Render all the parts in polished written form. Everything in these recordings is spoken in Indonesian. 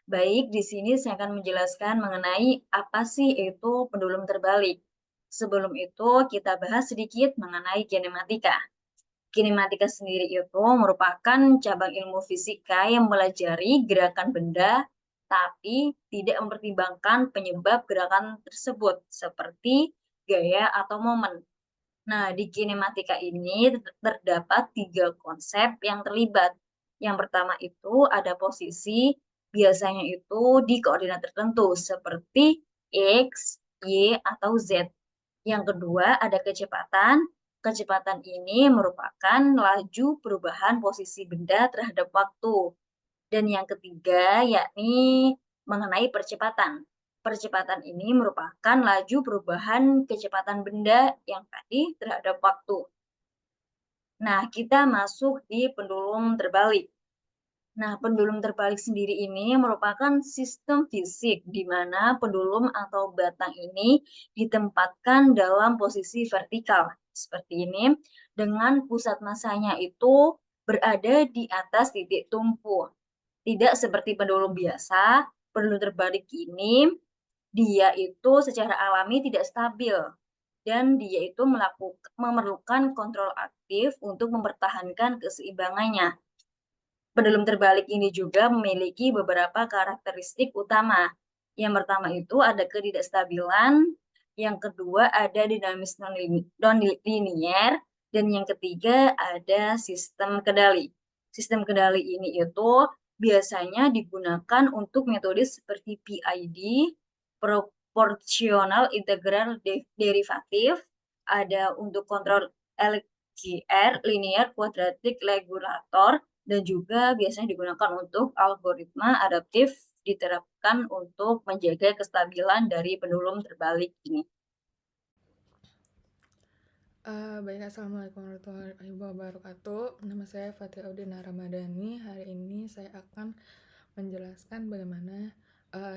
Baik, di sini saya akan menjelaskan mengenai apa sih itu pendulum terbalik. Sebelum itu, kita bahas sedikit mengenai kinematika. Kinematika sendiri itu merupakan cabang ilmu fisika yang mempelajari gerakan benda, tapi tidak mempertimbangkan penyebab gerakan tersebut, seperti gaya atau momen. Nah, di kinematika ini terdapat tiga konsep yang terlibat. Yang pertama itu ada posisi, biasanya itu di koordinat tertentu, seperti X, Y, atau Z. Yang kedua ada kecepatan. Kecepatan ini merupakan laju perubahan posisi benda terhadap waktu. Dan yang ketiga yakni mengenai percepatan. Percepatan ini merupakan laju perubahan kecepatan benda yang tadi terhadap waktu. Nah, kita masuk di pendulum terbalik. Nah, pendulum terbalik sendiri ini merupakan sistem fisik di mana pendulum atau batang ini ditempatkan dalam posisi vertikal seperti ini dengan pusat masanya itu berada di atas titik tumpu. Tidak seperti pendulum biasa, pendulum terbalik ini dia itu secara alami tidak stabil dan dia itu memerlukan kontrol aktif untuk mempertahankan keseimbangannya. Pendulum terbalik ini juga memiliki beberapa karakteristik utama. Yang pertama itu ada ketidakstabilan, yang kedua ada dinamis non-linier, dan yang ketiga ada sistem kendali. Sistem kendali ini itu biasanya digunakan untuk metode seperti PID, proportional integral derivatif, ada untuk kontrol LQR, linear quadratic regulator, dan juga biasanya digunakan untuk algoritma adaptif diterapkan untuk menjaga kestabilan dari pendulum terbalik ini. Baik, Assalamualaikum warahmatullahi wabarakatuh. Nama saya Fatia Audina Ramadhani. Hari ini saya akan menjelaskan bagaimana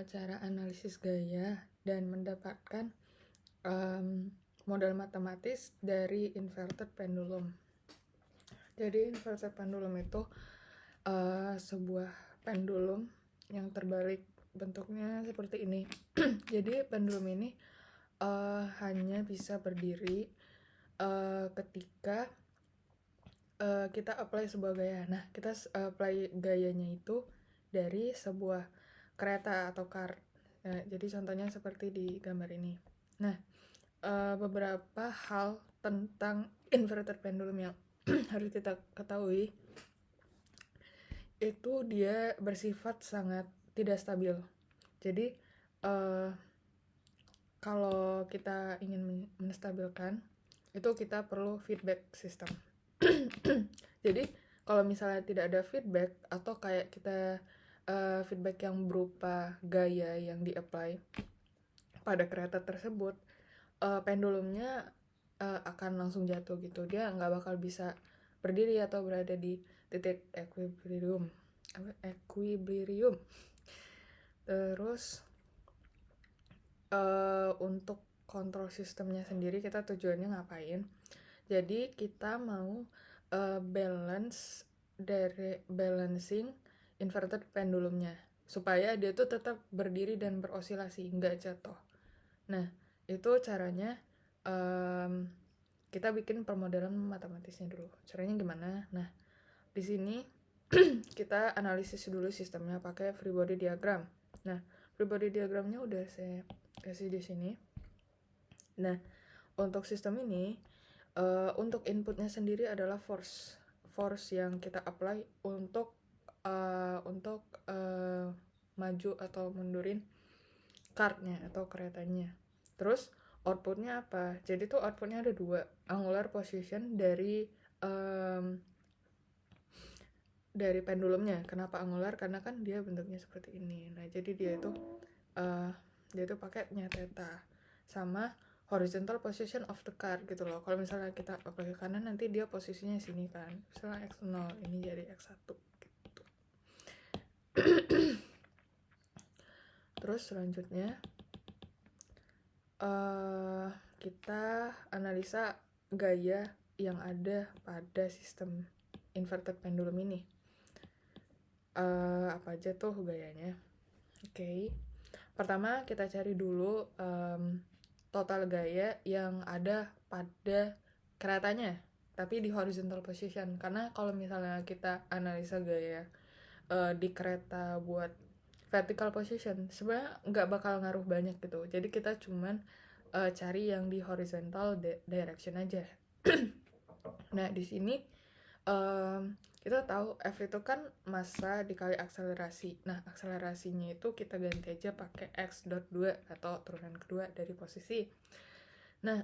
cara analisis gaya dan mendapatkan um, model matematis dari inverted pendulum. Jadi inverted pendulum itu sebuah pendulum yang terbalik, bentuknya seperti ini. Jadi pendulum ini hanya bisa berdiri ketika kita apply sebuah gaya. Nah, kita apply gayanya itu dari sebuah kereta atau car. Nah, jadi contohnya seperti di gambar ini. Nah, beberapa hal tentang inverted pendulum yang harus kita ketahui itu dia bersifat sangat tidak stabil. Jadi kalau kita ingin menstabilkan itu kita perlu feedback system. Jadi kalau misalnya tidak ada feedback atau kayak kita feedback yang berupa gaya yang di-apply pada kereta tersebut, pendulumnya akan langsung jatuh gitu. Dia nggak bakal bisa berdiri atau berada di titik equilibrium. Terus untuk kontrol sistemnya sendiri kita tujuannya ngapain? Jadi kita mau balancing inverted pendulumnya supaya dia tuh tetap berdiri dan berosilasi, nggak jatuh. Nah, itu caranya kita bikin permodelan matematisnya dulu. Caranya gimana? Nah, di sini kita analisis dulu sistemnya pakai free body diagram. Nah, free body diagramnya udah saya kasih di sini. Nah, untuk sistem ini untuk inputnya sendiri adalah force yang kita apply untuk maju atau mundurin kartnya atau keretanya. Terus outputnya apa? Jadi tuh outputnya ada dua, angular position dari pendulumnya. Kenapa angular? Karena kan dia bentuknya seperti ini. Nah, jadi dia itu pakainya theta sama horizontal position of the car gitu loh. Kalau misalnya kita pakai ke kanan nanti dia posisinya sini kan. Misalnya x0, ini jadi x1 gitu. Terus selanjutnya kita analisa gaya yang ada pada sistem inverted pendulum ini. Apa aja tuh gayanya? Oke. Pertama kita cari dulu total gaya yang ada pada keretanya, tapi di horizontal position. Karena kalau misalnya kita analisa gaya di kereta buat vertical position, sebenarnya nggak bakal ngaruh banyak gitu. Jadi kita cuman cari yang di horizontal direction aja. Nah di sini kita tahu F itu kan massa dikali akselerasi. Nah, akselerasinya itu kita ganti aja pakai x dot 2 atau turunan kedua dari posisi. Nah,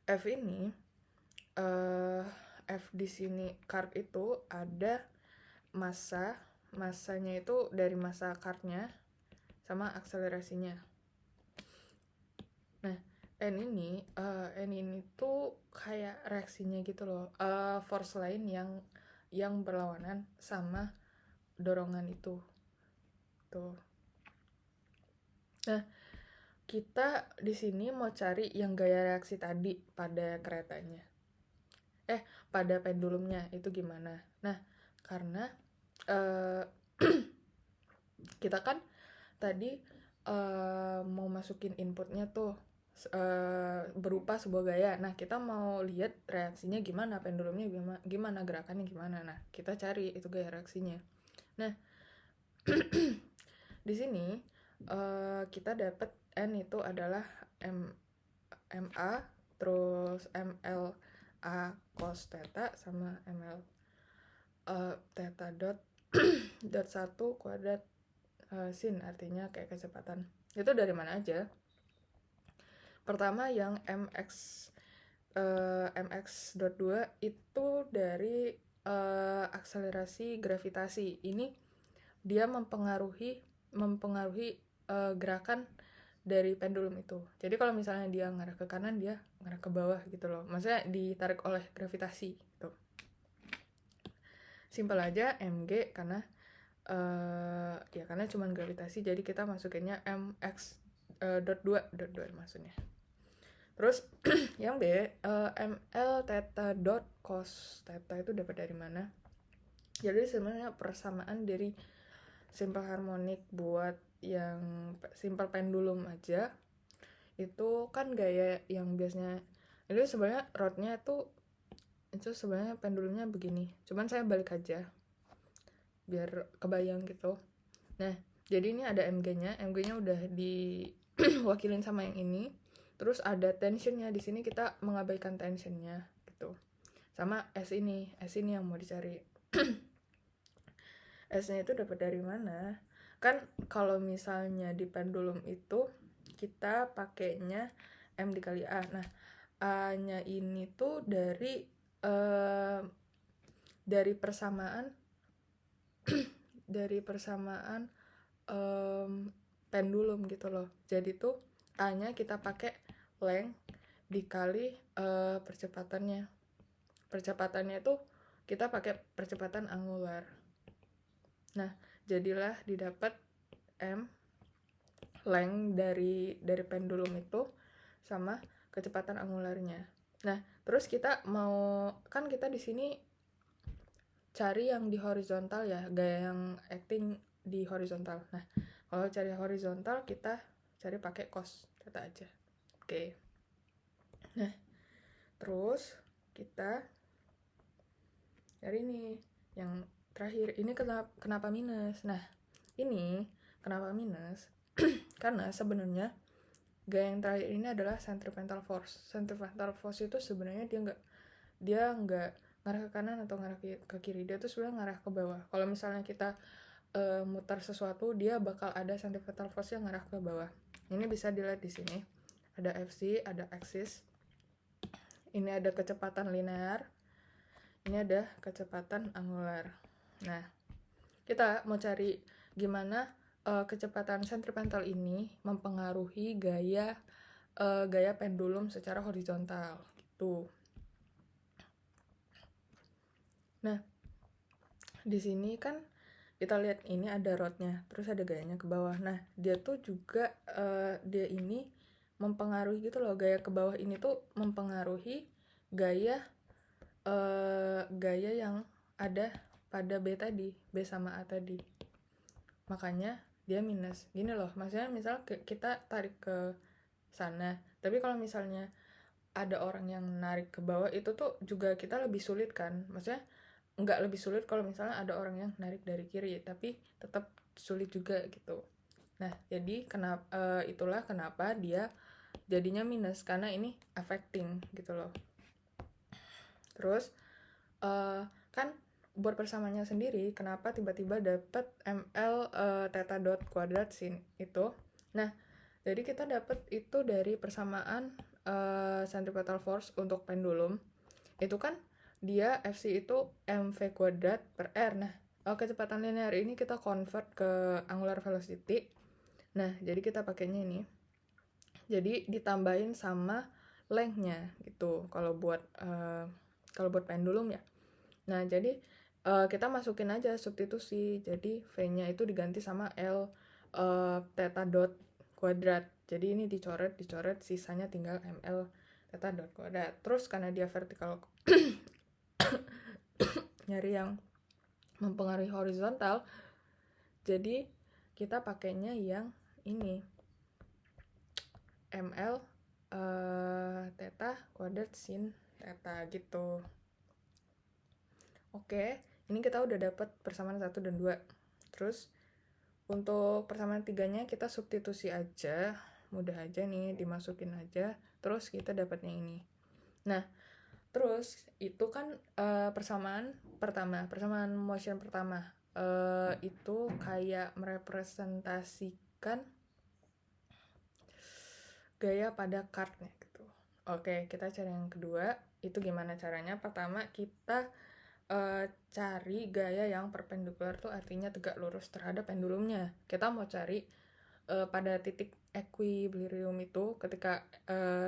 F ini F di sini kart itu ada massanya itu dari massa kartnya sama akselerasinya. Nah, N ini tuh kayak reaksinya gitu loh, force lain yang berlawanan sama dorongan itu tuh. Nah, kita di sini mau cari yang gaya reaksi tadi pada keretanya. Pada pendulumnya itu gimana? Nah, karena kita kan tadi mau masukin inputnya tuh berupa sebuah gaya. Nah, kita mau lihat reaksinya gimana, pendulumnya gimana, gerakannya gimana. Nah, kita cari itu gaya reaksinya. Nah, di sini kita dapat N itu adalah MA terus MLA cos theta sama ML theta dot dot 1 kuadrat sin, artinya kayak kecepatan. Itu dari mana aja? Pertama yang mx dot 2 itu dari akselerasi gravitasi. Ini dia mempengaruhi gerakan dari pendulum itu. Jadi kalau misalnya dia ngarah ke kanan, dia ngarah ke bawah gitu loh. Maksudnya ditarik oleh gravitasi gitu. Simpel aja mg karena karena cuman gravitasi, jadi kita masukinnya mx dot 2 maksudnya. Terus yang B, ml theta dot cos theta itu dapat dari mana? Jadi sebenarnya persamaan dari simple harmonic buat yang simple pendulum aja, itu kan gaya yang biasanya itu sebenarnya rodnya itu sebenarnya pendulumnya begini, cuman saya balik aja biar kebayang gitu. Nah, jadi ini ada mg-nya udah diwakilin sama yang ini. Terus ada tensionnya, di sini kita mengabaikan tensionnya gitu. Sama S ini yang mau dicari. S-nya itu dapat dari mana? Kan kalau misalnya di pendulum itu kita pakainya M dikali A. Nah, A-nya ini tuh dari persamaan pendulum gitu loh. Jadi tuh A-nya kita pakai length dikali percepatannya. Percepatannya tuh kita pakai percepatan angular. Nah, jadilah didapat M length dari pendulum itu sama kecepatan angularnya. Nah, terus kita kan kita di sini cari yang di horizontal ya, gaya yang acting di horizontal. Nah, kalau cari horizontal kita cari pakai cos theta aja. Oke. Nah, terus kita cari nih yang terakhir. Ini kenapa minus? Nah, ini kenapa minus? Karena sebenarnya gaya yang terakhir ini adalah centripetal force. Centripetal force itu sebenarnya dia nggak ngarah ke kanan atau ngarah ke kiri, dia tuh sebenarnya ngarah ke bawah. Kalau misalnya kita mutar sesuatu, dia bakal ada centripetal force yang ngarah ke bawah. Ini bisa dilihat di sini. Ada FC, ada axis. Ini ada kecepatan linear. Ini ada kecepatan angular. Nah, kita mau cari gimana kecepatan centripetal ini mempengaruhi gaya pendulum secara horizontal gitu. Nah, di sini kan kita lihat ini ada rodnya, terus ada gayanya ke bawah. Nah, dia tuh juga dia ini mempengaruhi gitu loh, gaya ke bawah ini tuh mempengaruhi gaya yang ada pada B tadi, B sama A tadi. makanya dia minus. Gini loh, maksudnya misal kita tarik ke sana, tapi kalau misalnya ada orang yang narik ke bawah, itu tuh juga kita lebih sulit kan, maksudnya nggak lebih sulit kalau misalnya ada orang yang narik dari kiri, tapi tetap sulit juga gitu. Nah, jadi itulah kenapa dia jadinya minus, karena ini affecting gitu loh. Terus kan buat persamaannya sendiri, kenapa tiba-tiba dapat ml theta dot kuadrat sin itu. Nah, jadi kita dapat itu dari persamaan centripetal force untuk pendulum. Itu kan dia Fc itu mv kuadrat per r. Nah, kecepatan linear ini kita convert ke angular velocity. Nah, jadi kita pakainya ini. Jadi ditambahin sama length-nya gitu. Kalau buat pendulum ya. Nah, jadi kita masukin aja substitusi. Jadi V-nya itu diganti sama L theta dot kuadrat. Jadi ini dicoret, sisanya tinggal ml theta dot kuadrat. Terus karena dia vertikal nyari yang mempengaruhi horizontal, jadi kita pakainya yang ini ml theta kuadrat sin theta gitu. Oke, ini kita udah dapat persamaan 1 dan 2. Terus untuk persamaan 3-nya kita substitusi aja, mudah aja nih, dimasukin aja, terus kita dapatnya ini. Nah, terus itu kan persamaan motion pertama, itu kayak merepresentasikan gaya pada kartnya gitu. Oke, kita cari yang kedua. Itu gimana caranya? Pertama kita cari gaya yang perpendikular tuh artinya tegak lurus terhadap pendulumnya. Kita mau cari pada titik equilibrium itu ketika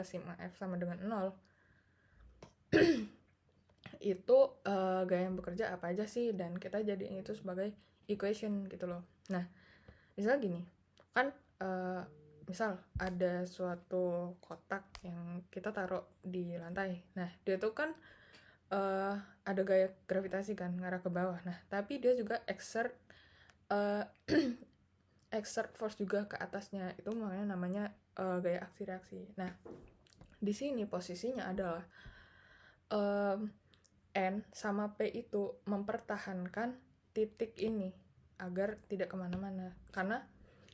sigma F sama dengan 0 itu gaya yang bekerja apa aja sih, dan kita jadiin itu sebagai equation gitu loh. Nah, misal gini, kan misal ada suatu kotak yang kita taruh di lantai. Nah, dia tuh kan ada gaya gravitasi kan ngarah ke bawah. Nah, tapi dia juga exert force juga ke atasnya. Itu makanya namanya gaya aksi reaksi. Nah, di sini posisinya adalah N sama P itu mempertahankan titik ini agar tidak kemana-mana. Karena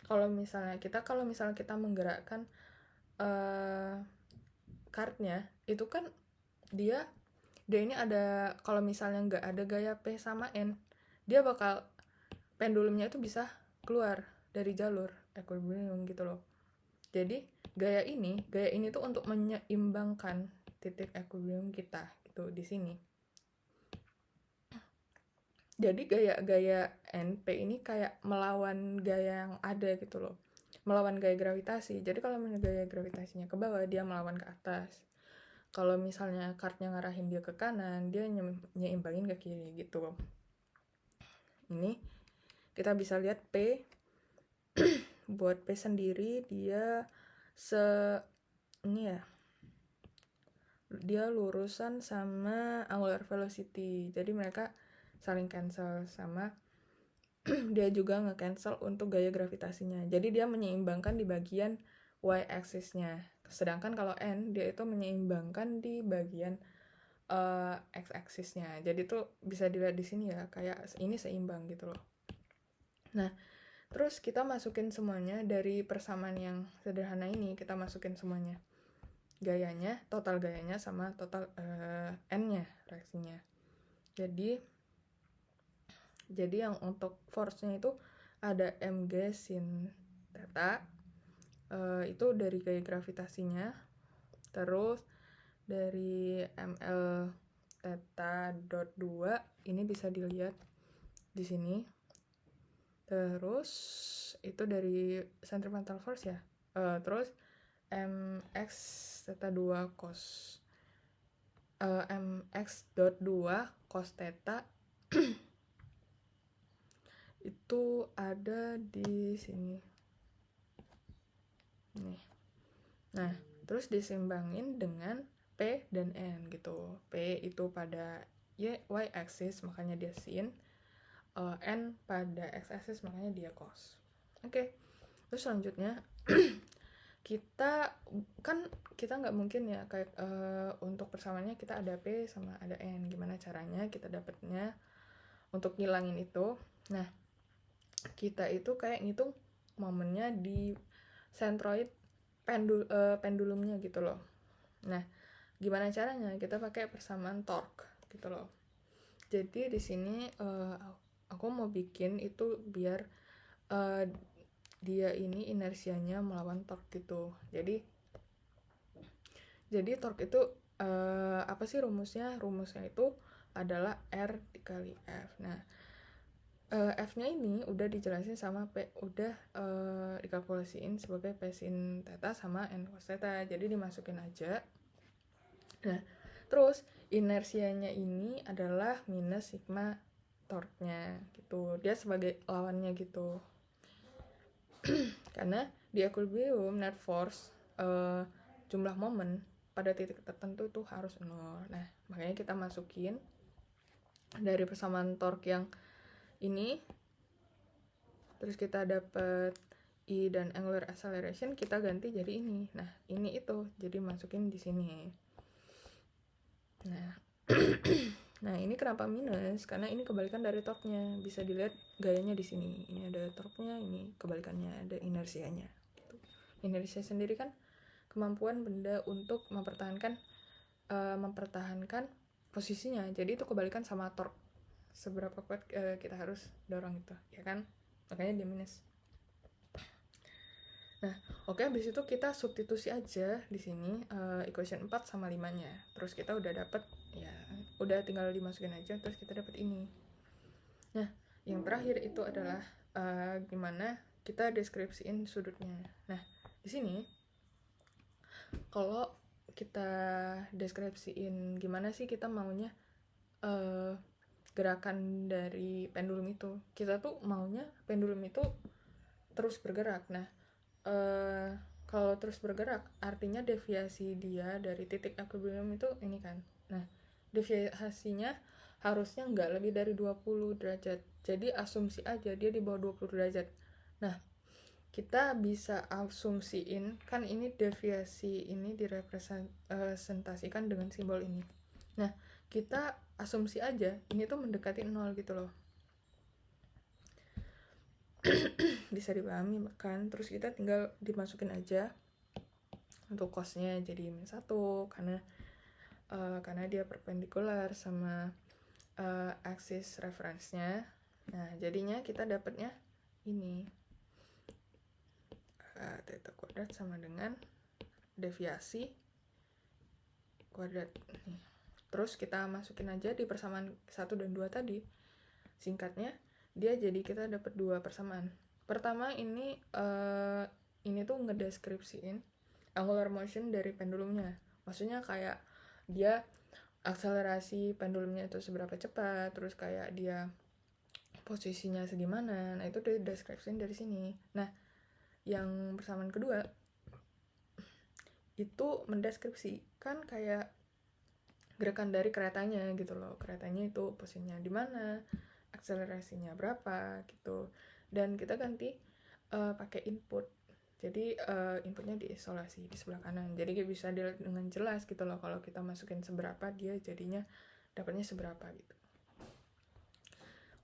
kalau misalnya kita menggerakkan kartnya, itu kan dia ini ada, kalau misalnya nggak ada gaya P sama N, dia bakal pendulumnya itu bisa keluar dari jalur equilibrium gitu loh. Jadi gaya ini tuh untuk menyeimbangkan titik equilibrium kita gitu di sini. Jadi gaya NP ini kayak melawan gaya yang ada gitu loh, melawan gaya gravitasi. Jadi kalau gaya gravitasinya ke bawah, dia melawan ke atas. Kalau misalnya kartnya ngarahin dia ke kanan, dia nyeimbangin ke kiri gitu. Ini kita bisa lihat P. Buat P sendiri dia ini ya, dia lurusan sama angular velocity. Jadi mereka saling cancel, sama dia juga nge-cancel untuk gaya gravitasinya. Jadi dia menyeimbangkan di bagian y-axis-nya. Sedangkan kalau N, dia itu menyeimbangkan di bagian x-axis-nya. Jadi tuh bisa dilihat di sini ya, kayak ini seimbang gitu loh. Nah, terus kita masukin semuanya dari persamaan yang sederhana ini, kita masukin semuanya. Gayanya, total gayanya sama total N-nya, reaksinya. Jadi yang untuk force-nya itu ada mg sin theta, itu dari gaya gravitasinya. Terus dari ml theta dot 2 ini bisa dilihat di sini. Terus itu dari centripetal force ya. Terus mx theta 2 cos mx dot 2 cos theta itu ada di sini nih. Nah, terus diseimbangin dengan P dan N gitu. P itu pada y axis, makanya dia sin. N pada x-axis, makanya dia cos. Oke. Terus selanjutnya kita nggak mungkin ya kayak untuk persamaannya kita ada P sama ada N. Gimana caranya kita dapatnya untuk ngilangin itu? Nah, kita itu kayak ngitung momennya di centroid pendulumnya gitu loh. Nah, gimana caranya? Kita pakai persamaan torque gitu loh. Jadi di sini aku mau bikin itu biar dia ini inersianya melawan torque gitu. Jadi torque itu apa sih rumusnya? Rumusnya itu adalah R dikali F. Nah, F-nya ini udah dijelasin sama P, udah dikalkulasiin sebagai P sin theta sama N cos theta. Jadi dimasukin aja. Nah, terus inersianya ini adalah minus sigma torque-nya gitu. Dia sebagai lawannya gitu. Karena di equilibrium net force jumlah momen pada titik tertentu itu harus 0. Nah, makanya kita masukin dari persamaan torque yang ini, terus kita dapat I dan angular acceleration, kita ganti jadi ini. Nah, ini itu jadi masukin di sini. Nah, nah ini kenapa minus? Karena ini kebalikan dari torque-nya. Bisa dilihat gayanya di sini. Ini ada torque-nya, ini kebalikannya, ada inersianya. Gitu. Inersia sendiri kan kemampuan benda untuk mempertahankan posisinya. Jadi itu kebalikan sama torque. Seberapa kuat kita harus dorong itu, ya kan? Makanya dia minus. Nah, oke, habis itu kita substitusi aja di sini equation 4 sama 5-nya. Terus kita udah dapet, ya udah tinggal dimasukin aja, terus kita dapet ini. Nah, yang terakhir itu adalah gimana kita deskripsiin sudutnya. Nah, di sini kalau kita deskripsiin gimana sih kita maunya gerakan dari pendulum itu, kita tuh maunya pendulum itu terus bergerak. Nah, kalau terus bergerak artinya deviasi dia dari titik equilibrium itu ini kan. Nah, deviasinya harusnya nggak lebih dari 20 derajat. Jadi asumsi aja dia di bawah 20 derajat. Nah, kita bisa asumsiin kan ini deviasi ini direpresentasikan dengan simbol ini. Nah, kita asumsi aja ini tuh mendekati 0 gitu loh. Bisa dipahami kan. Terus kita tinggal dimasukin aja untuk cosnya jadi -1 karena dia perpendikular sama aksis referensnya. Nah, jadinya kita dapatnya ini theta kuadrat sama dengan deviasi kuadrat nih. Terus kita masukin aja di persamaan 1 dan 2 tadi. Singkatnya, dia jadi kita dapat 2 persamaan. Pertama ini tuh ngedeskripsiin angular motion dari pendulumnya. Maksudnya kayak dia akselerasi pendulumnya itu seberapa cepat, terus kayak dia posisinya segimana. Nah, itu dideskripsiin dari sini. Nah, yang persamaan kedua itu mendeskripsikan kayak gerakan dari keretanya gitu loh. Keretanya itu posisinya di mana, akselerasinya berapa gitu. Dan kita ganti pakai input. Jadi inputnya diisolasi di sebelah kanan. Jadi bisa dilihat dengan jelas gitu loh kalau kita masukin seberapa dia jadinya dapatnya seberapa gitu.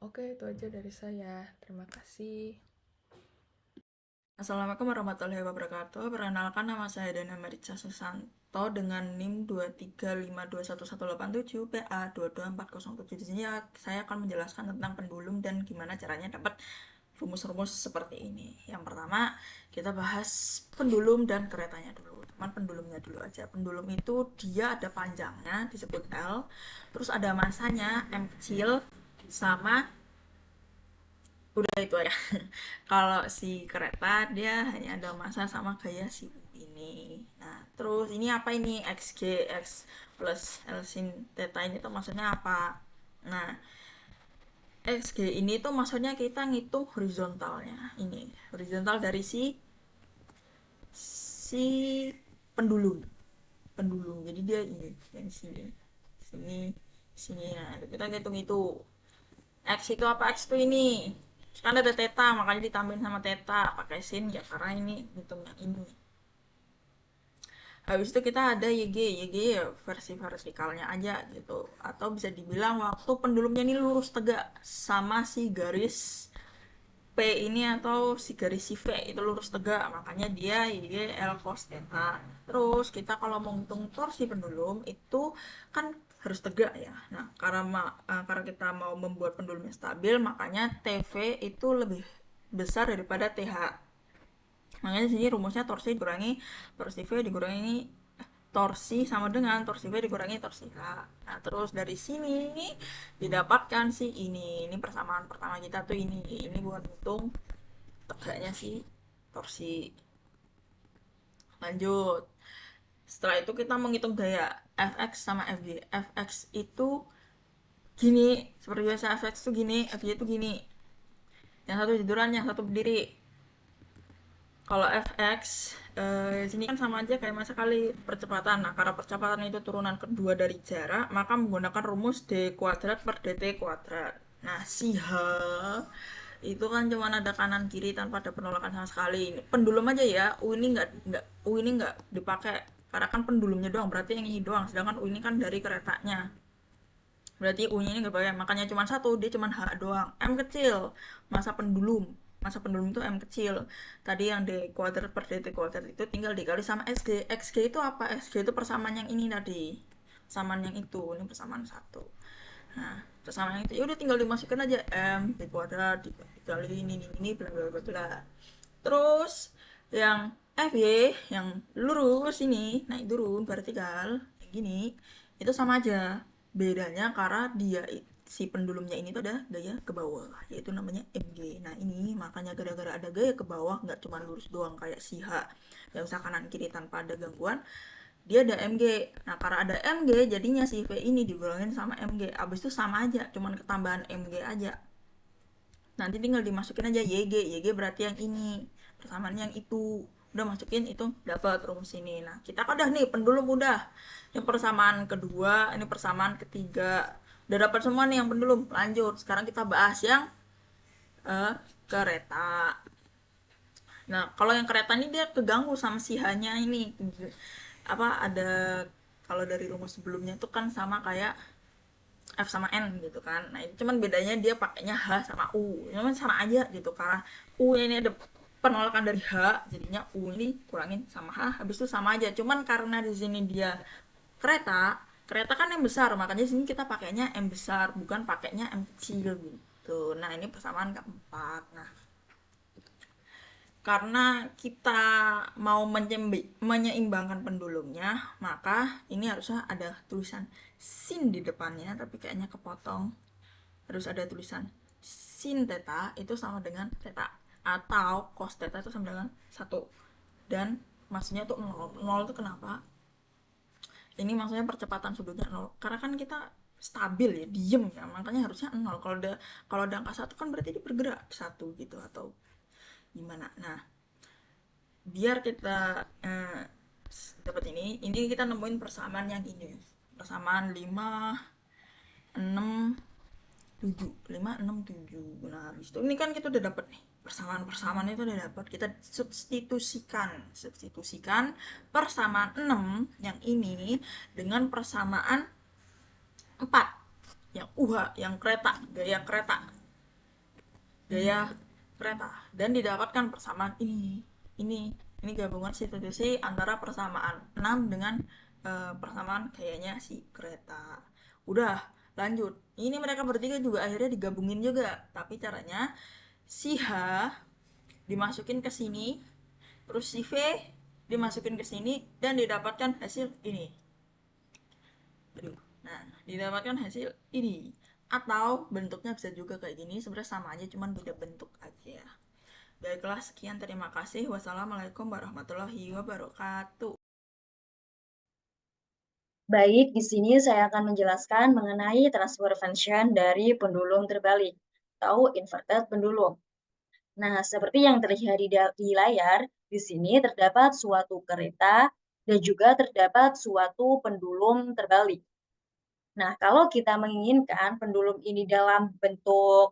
Oke, itu aja dari saya. Terima kasih. Assalamualaikum warahmatullahi wabarakatuh. Perkenalkan, nama saya Dana Marica Susanto dengan NIM 235211187 PA 22407. Di sini saya akan menjelaskan tentang pendulum dan gimana caranya dapat rumus-rumus seperti ini. Yang pertama, kita bahas pendulum dan keretanya dulu. Teman, pendulumnya dulu aja. Pendulum itu dia ada panjangnya disebut L, terus ada masanya M kecil sama udah itu aja. Kalau si kereta dia hanya ada massa sama gaya si ini. Nah, terus ini apa ini xg x plus L sin theta ini tuh maksudnya apa? Nah, xg ini tuh maksudnya kita ngitung horizontalnya. Ini horizontal dari si pendulum. Pendulum. Jadi dia ini yang sini. Sini. Nah, kita ngitung itu. X itu apa? X itu ini. Kan ada theta, makanya ditambahin sama theta. Pakai sin ya karena ini hitungnya ini. Habis itu kita ada YG. YG ya versi vertikalnya aja gitu. Atau bisa dibilang waktu pendulumnya ini lurus tegak sama si garis P ini atau si garis si V itu lurus tegak. Makanya dia YG L cos theta. Terus kita kalau mau ngitung torsi pendulum itu kan harus tegak ya. Nah, karena kita mau membuat pendulumnya stabil, makanya TV itu lebih besar daripada TH. Makanya di sini rumusnya torsi dikurangi torsi V dikurangi torsi sama dengan torsi V dikurangi torsi H. Nah, terus dari sini didapatkan sih ini persamaan pertama kita tuh ini buat hitung tegaknya sih torsi. Lanjut. Setelah itu kita menghitung gaya Fx sama Fg. Fx itu gini, seperti biasa Fx itu gini, Fg itu gini. Yang satu tiduran, yang satu berdiri. Kalau Fx sini kan sama aja kayak masa kali percepatan. Nah, karena percepatan itu turunan kedua dari jarak, maka menggunakan rumus d kuadrat per dt kuadrat. Nah, si h itu kan cuma ada kanan kiri tanpa ada penolakan sama sekali. Pendulum aja ya, u ini nggak dipakai karena kan pendulumnya doang, berarti yang ini doang. Sedangkan u ini kan dari keretanya. Berarti u-nya ini nggak pakai, makanya cuma satu, dia cuma h doang. M kecil, masa pendulum itu M kecil. Tadi yang d kuadrat per dt kuadrat itu tinggal dikali sama xg. Xg itu apa? Xg itu persamaan yang ini tadi, persamaan yang itu, ini persamaan satu. Nah, persamaan yang itu ya udah tinggal dimasukkan aja M d kuadrat dikali ini bla bla bla bla. Terus yang FY yang lurus ini naik turun vertikal yang gini itu sama aja. Bedanya karena dia si pendulumnya ini tuh ada gaya ke bawah, yaitu namanya MG. Nah, ini makanya gara-gara ada gaya ke bawah nggak cuma lurus doang kayak si H yang bisa kanan kiri tanpa ada gangguan, dia ada MG. Nah, karena ada MG jadinya si V ini digolongin sama MG. Abis itu sama aja, cuman ketambahan MG aja. Nanti tinggal dimasukin aja YG. YG berarti yang ini, persamaan yang itu. Udah masukin itu dapat rumus ini. Nah, kita kan udah nih pendulum udah. Yang persamaan kedua, ini persamaan ketiga. Udah dapat semua nih yang pendulum. Lanjut. Sekarang kita bahas yang kereta. Nah, kalau yang kereta ini dia keganggu sama si H-nya ini. Apa ada kalau dari rumus sebelumnya itu kan sama kayak F sama N gitu kan. Nah, itu cuman bedanya dia pakainya H sama U. Cuman sama aja gitu karena U ini ada penolakan dari H, jadinya U ini kurangin sama H, habis itu sama aja. Cuman karena di sini dia kereta, kereta kan yang besar, makanya di sini kita pakainya M besar, bukan pakainya M kecil gitu. Nah, ini persamaan keempat. Nah, karena kita mau menyeimbangkan pendulumnya, maka ini harusnya ada tulisan sin di depannya, tapi kayaknya kepotong. Harus ada tulisan sin theta itu sama dengan theta, atau cos theta itu sama dengan 1. Dan maksudnya tuh 0. 0 itu kenapa? Ini maksudnya percepatan sudutnya 0. Karena kan kita stabil ya, diem ya, makanya harusnya 0. Kalau ada angka 1 kan berarti dia bergerak 1 gitu atau gimana. Nah, biar kita dapat ini kita nemuin persamaan yang ini. Persamaan 5 6 7 5 6 7. Nah, habis itu ini kan kita udah dapat nih. Persamaan itu udah dapat. Kita substitusikan persamaan 6 yang ini dengan persamaan 4 yang yang kereta, gaya kereta. Gaya kereta dan didapatkan persamaan ini gabungan substitusi antara persamaan 6 dengan persamaan gayanya si kereta. Udah, lanjut. Ini mereka bertiga juga akhirnya digabungin juga, tapi caranya si H dimasukin ke sini, terus si V dimasukin ke sini dan didapatkan hasil ini. Nah, didapatkan hasil ini. Atau bentuknya bisa juga kayak gini, sebenarnya sama aja cuman beda bentuk aja. Baiklah, sekian terima kasih. Wassalamualaikum warahmatullahi wabarakatuh. Baik, di sini saya akan menjelaskan mengenai transfer function dari pendulum terbalik atau inverted pendulum. Nah, seperti yang terlihat di layar, di sini terdapat suatu kereta dan juga terdapat suatu pendulum terbalik. Nah, kalau kita menginginkan pendulum ini dalam bentuk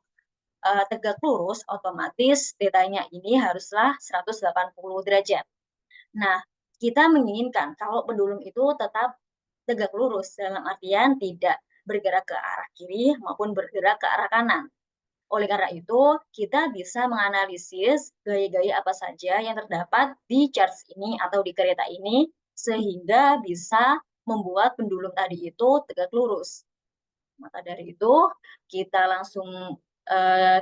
tegak lurus, otomatis tetanya ini haruslah 180 derajat. Nah, kita menginginkan kalau pendulum itu tetap tegak lurus, dalam artian tidak bergerak ke arah kiri maupun bergerak ke arah kanan. Oleh karena itu, kita bisa menganalisis gaya-gaya apa saja yang terdapat di charts ini atau di kereta ini, sehingga bisa membuat pendulum tadi itu tegak lurus. Maka dari itu, kita langsung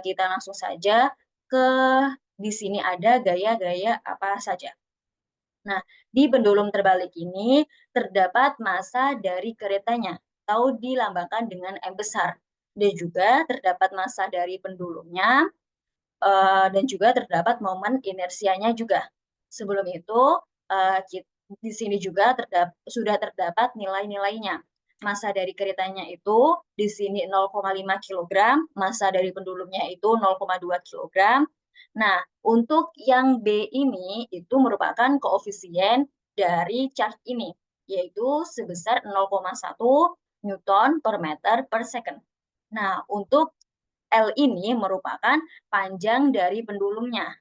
kita langsung saja ke di sini ada gaya-gaya apa saja. Nah, di pendulum terbalik ini terdapat massa dari keretanya atau dilambangkan dengan M besar. Dan juga terdapat massa dari pendulumnya, dan juga terdapat momen inersianya juga. Sebelum itu, di sini juga sudah terdapat nilai-nilainya. Massa dari keretanya itu di sini 0,5 kg, massa dari pendulumnya itu 0,2 kg. Nah, untuk yang B ini itu merupakan koefisien dari charge ini, yaitu sebesar 0,1 Newton per meter per second. Nah, untuk L ini merupakan panjang dari pendulumnya.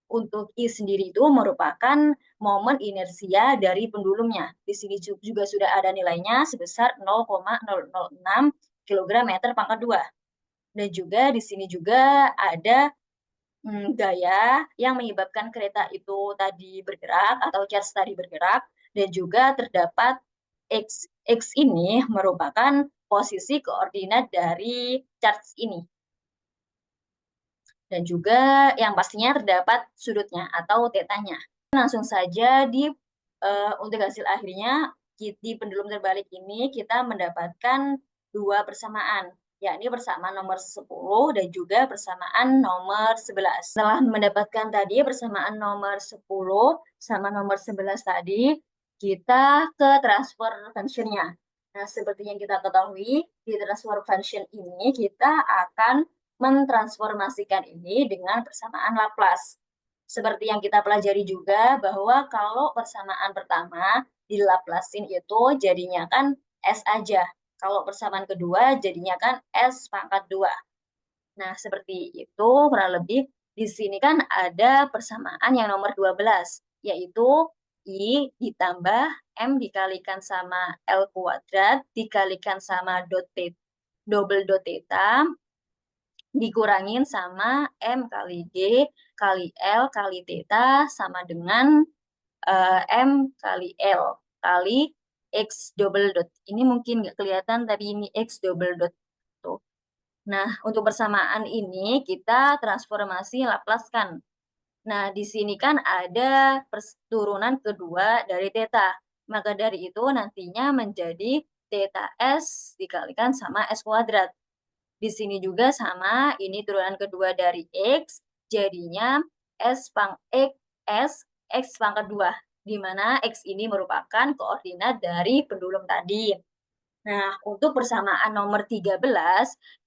Untuk I sendiri itu merupakan momen inersia dari pendulumnya. Di sini juga sudah ada nilainya sebesar 0,006 kg meter pangkat 2. Dan juga di sini juga ada gaya yang menyebabkan kereta itu tadi bergerak atau charge tadi bergerak, dan juga terdapat X. X ini merupakan posisi koordinat dari charge ini. Dan juga yang pastinya terdapat sudutnya atau tetanya. Langsung saja untuk hasil akhirnya di pendulum terbalik ini kita mendapatkan dua persamaan, yakni persamaan nomor 10 dan juga persamaan nomor 11. Setelah mendapatkan tadi persamaan nomor 10 sama nomor 11 tadi, kita ke transfer function-nya. Nah, seperti yang kita ketahui, di transfer function ini kita akan mentransformasikan ini dengan persamaan Laplace. Seperti yang kita pelajari juga bahwa kalau persamaan pertama di Laplacein itu jadinya kan S aja. Kalau persamaan kedua jadinya kan S pangkat 2. Nah, seperti itu kurang lebih. Di sini kan ada persamaan yang nomor 12, yaitu I ditambah M dikalikan sama L kuadrat dikalikan sama double dot theta dikurangin sama M kali G kali L kali theta sama dengan M kali L kali X double dot. Ini mungkin nggak kelihatan, tapi ini X double dot. Tuh. Nah, untuk persamaan ini kita transformasi Laplace-kan. Nah, di sini kan ada turunan kedua dari theta. Maka dari itu nantinya menjadi theta S dikalikan sama S kuadrat. Di sini juga sama, ini turunan kedua dari X, jadinya X pangkat 2, di mana X ini merupakan koordinat dari pendulum tadi. Nah, untuk persamaan nomor 13,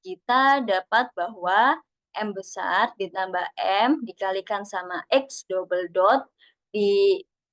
kita dapat bahwa M besar ditambah M dikalikan sama X double dot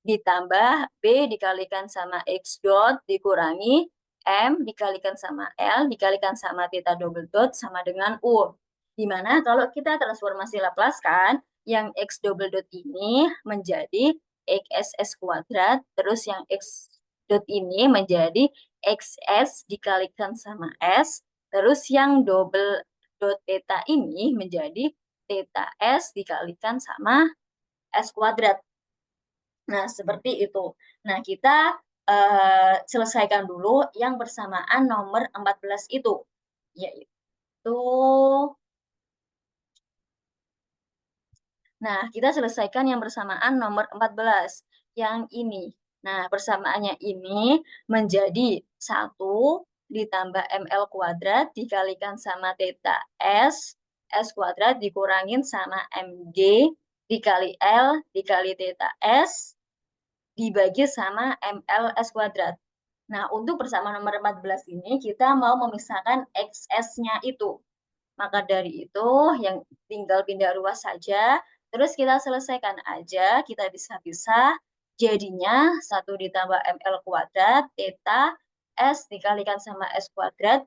ditambah B dikalikan sama X dot dikurangi M dikalikan sama L dikalikan sama theta double dot sama dengan U. Dimana kalau kita transformasi Laplace kan, yang X double dot ini menjadi XS kuadrat, terus yang X dot ini menjadi XS dikalikan sama S, terus yang double dot theta ini menjadi theta S dikalikan sama S kuadrat. Nah, seperti itu. Nah, kita selesaikan dulu yang persamaan nomor 14 itu, yaitu Nah, kita selesaikan yang persamaan nomor 14, yang ini. Nah, persamaannya ini menjadi 1 ditambah ML kuadrat dikalikan sama theta S, S kuadrat dikurangin sama MG dikali L dikali theta S dibagi sama ML S kuadrat. Nah, untuk persamaan nomor 14 ini kita mau memisahkan XS-nya itu. Maka dari itu yang tinggal pindah ruas saja, terus kita selesaikan aja, kita bisa-bisa jadinya 1 ditambah ML kuadrat theta S dikalikan sama S kuadrat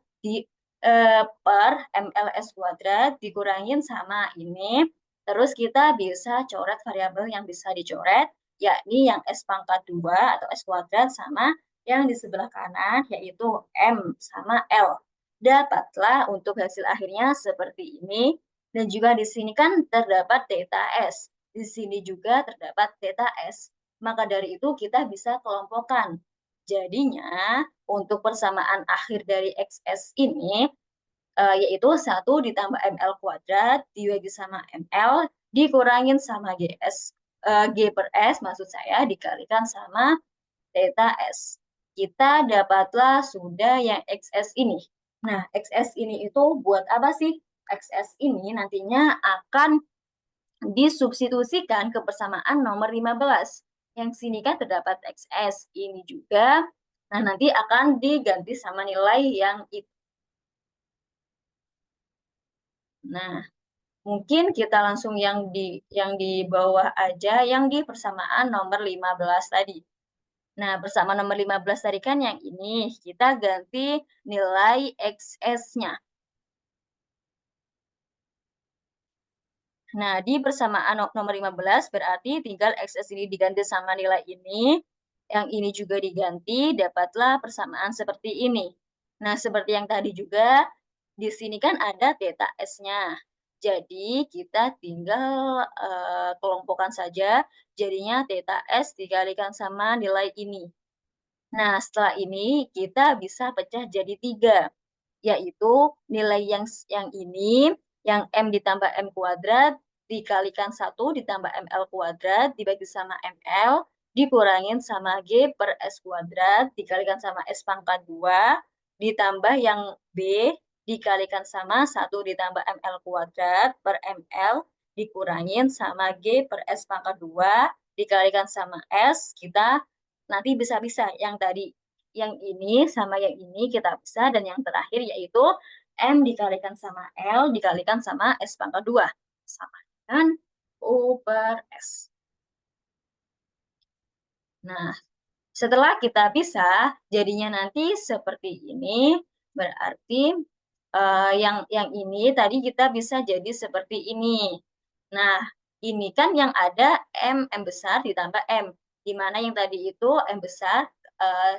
per ML S kuadrat dikurangin sama ini. Terus kita bisa coret variabel yang bisa dicoret, yakni yang S pangkat 2 atau S kuadrat sama yang di sebelah kanan, yaitu M sama L. Dapatlah untuk hasil akhirnya seperti ini. Dan juga di sini kan terdapat theta S. Di sini juga terdapat theta S. Maka dari itu kita bisa kelompokkan. Jadinya untuk persamaan akhir dari XS ini yaitu 1 ditambah ML kuadrat dibagi sama ML dikurangin sama G per S maksud saya dikalikan sama theta S. Kita dapatlah sudah yang XS ini. Nah, XS ini itu buat apa sih? XS ini nantinya akan disubstitusikan ke persamaan nomor 15. Yang sini kan terdapat XS ini juga. Nah, nanti akan diganti sama nilai yang itu. Nah, mungkin kita langsung yang di bawah aja, yang di persamaan nomor 15 tadi. Nah, persamaan nomor 15 tadi kan yang ini, kita ganti nilai XS-nya. Nah, di persamaan nomor 15 berarti tinggal XS ini diganti sama nilai ini, yang ini juga diganti, dapatlah persamaan seperti ini. Nah, seperti yang tadi juga, di sini kan ada theta S-nya. Jadi, kita tinggal kelompokkan saja, jadinya theta S dikalikan sama nilai ini. Nah, setelah ini kita bisa pecah jadi 3, yaitu nilai yang ini, yang M ditambah M kuadrat, dikalikan 1 ditambah ML kuadrat, dibagi sama ML, dikurangin sama G per S kuadrat, dikalikan sama S pangkat 2, ditambah yang B, dikalikan sama 1 ditambah ML kuadrat per ML, dikurangin sama G per S pangkat 2, dikalikan sama S, kita nanti bisa-bisa yang tadi yang ini sama yang ini kita pisah, dan yang terakhir yaitu M dikalikan sama L dikalikan sama S pangkat 2 sama dengan U per S. Nah, setelah kita pisah, jadinya nanti seperti ini, berarti yang ini tadi kita bisa jadi seperti ini. Nah, ini kan yang ada M besar ditambah M, di mana yang tadi itu M besar,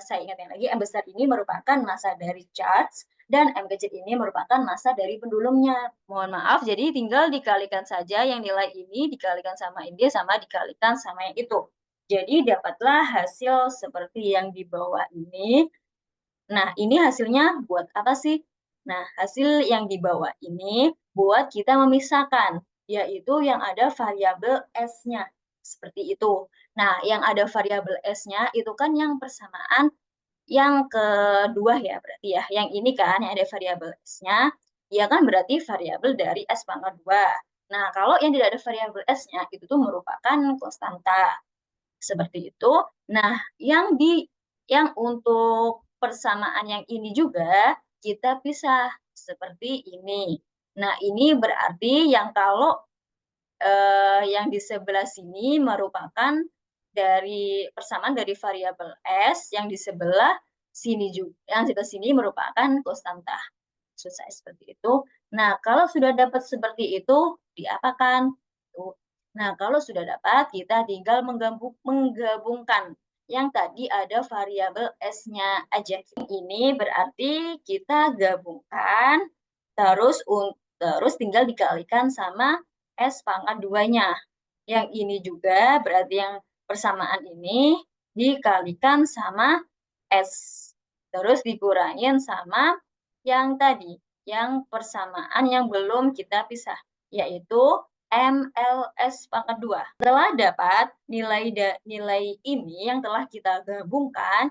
saya ingatkan lagi, M besar ini merupakan massa dari charge, dan M kecil ini merupakan massa dari pendulumnya. Mohon maaf, jadi tinggal dikalikan saja yang nilai ini, dikalikan sama ini, sama dikalikan sama yang itu. Jadi dapatlah hasil seperti yang di bawah ini. Nah, ini hasilnya buat apa sih? Nah, hasil yang di bawah ini buat kita memisahkan, yaitu yang ada variabel S-nya, seperti itu. Nah, yang ada variabel S-nya itu kan yang persamaan yang kedua ya berarti ya, yang ini kan yang ada variabel S-nya, ya kan berarti variabel dari S pangkat 2. Nah, kalau yang tidak ada variabel S-nya itu tuh merupakan konstanta. Seperti itu. Nah, yang untuk persamaan yang ini juga kita pisah seperti ini. Nah, ini berarti yang kalau yang di sebelah sini merupakan dari persamaan dari variabel S, yang di sebelah sini juga, yang sebelah sini merupakan konstanta. Maksud saya seperti itu. Nah, kalau sudah dapat seperti itu, diapakan? Tuh. Nah, kalau sudah dapat, kita tinggal menggabungkan. Yang tadi ada variabel S-nya aja. Ini berarti kita gabungkan, terus tinggal dikalikan sama S pangkat 2-nya. Yang ini juga berarti yang persamaan ini dikalikan sama S. Terus dikurangin sama yang tadi, yang persamaan yang belum kita pisah, yaitu MLS pangkat 2. Setelah dapat nilai ini yang telah kita gabungkan,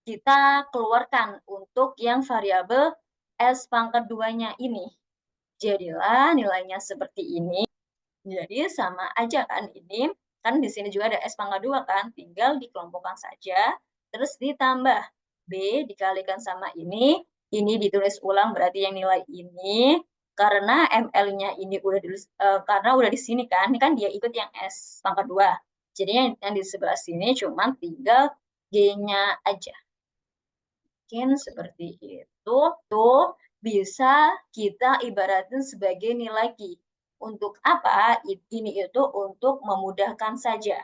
kita keluarkan untuk yang variabel S pangkat 2-nya ini. Jadilah nilainya seperti ini. Jadi sama aja kan ini, kan di sini juga ada S pangkat 2 kan, tinggal dikelompokkan saja, terus ditambah B dikalikan sama ini ditulis ulang berarti yang nilai ini, karena ML-nya ini udah karena udah di sini kan, ini kan dia ikut yang S pangkat 2. Jadi yang di sebelah sini cuma tinggal G-nya aja. Mungkin seperti itu. Tuh bisa kita ibaratin sebagai nilai Q. Untuk apa? Ini itu untuk memudahkan saja.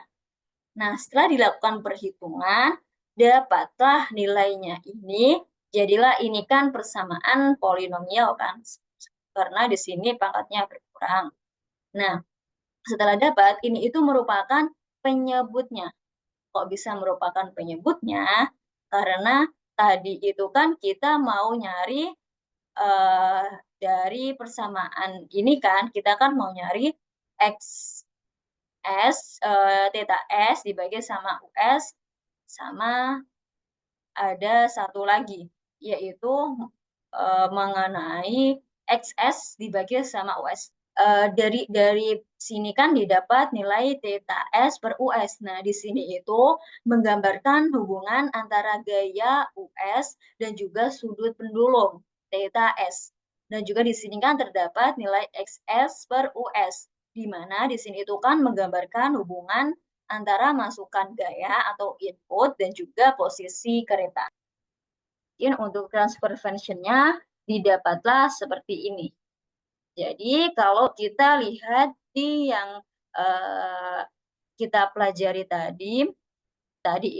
Nah, setelah dilakukan perhitungan, dapatlah nilainya ini. Jadilah ini kan persamaan polinomial kan, karena di sini pangkatnya berkurang. Nah, setelah dapat, ini itu merupakan penyebutnya. Kok bisa merupakan penyebutnya? Karena tadi itu kan kita mau nyari dari persamaan ini kan, kita kan mau nyari X theta S dibagi sama US sama ada satu lagi, yaitu mengenai XS dibagi sama US. Dari sini kan didapat nilai theta S per US. Nah, di sini itu menggambarkan hubungan antara gaya US dan juga sudut pendulum theta S. Dan juga di sini kan terdapat nilai XS per US, di mana di sini itu kan menggambarkan hubungan antara masukan gaya atau input dan juga posisi kereta. Untuk transfer function-nya didapatlah seperti ini. Jadi kalau kita lihat di yang kita pelajari tadi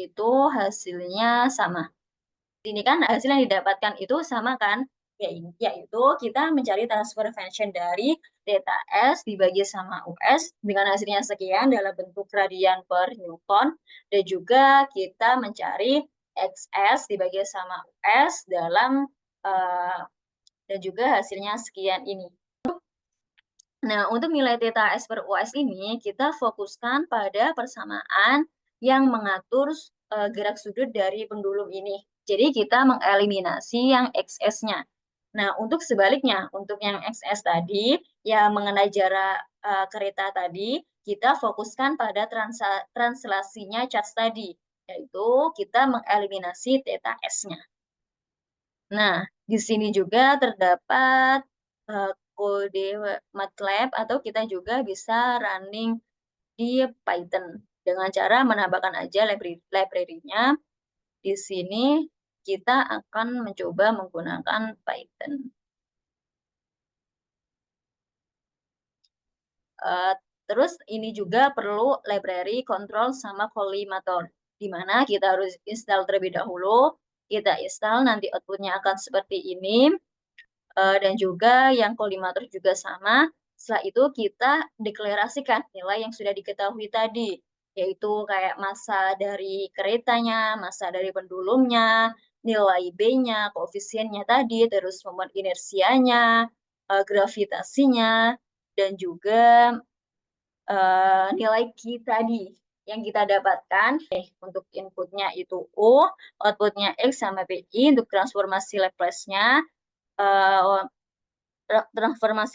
itu hasilnya sama. Ini kan hasil yang didapatkan itu sama kan? Yaitu kita mencari transfer function dari theta S dibagi sama US dengan hasilnya sekian dalam bentuk radian per Newton, dan juga kita mencari XS dibagi sama US dalam dan juga hasilnya sekian ini. Nah, untuk nilai theta S per US ini kita fokuskan pada persamaan yang mengatur gerak sudut dari pendulum ini. Jadi kita mengeliminasi yang XS-nya. Nah, untuk sebaliknya, untuk yang XS tadi, yang mengenai jarak kereta tadi, kita fokuskan pada translasinya charge tadi, yaitu kita mengeliminasi theta S-nya. Nah, di sini juga terdapat kode MATLAB atau kita juga bisa running di Python dengan cara menambahkan aja library-nya. Di sini kita akan mencoba menggunakan Python. Terus ini juga perlu library control sama collimator, di mana kita harus install terlebih dahulu. Kita install, nanti outputnya akan seperti ini. Dan juga yang kolimator juga sama. Setelah itu kita deklarasikan nilai yang sudah diketahui tadi, yaitu kayak massa dari keretanya, massa dari pendulumnya, nilai B-nya, koefisiennya tadi, terus momen inersianya, gravitasinya, dan juga nilai Q tadi yang kita dapatkan. Untuk inputnya itu U, outputnya X sama PI. Untuk transformasi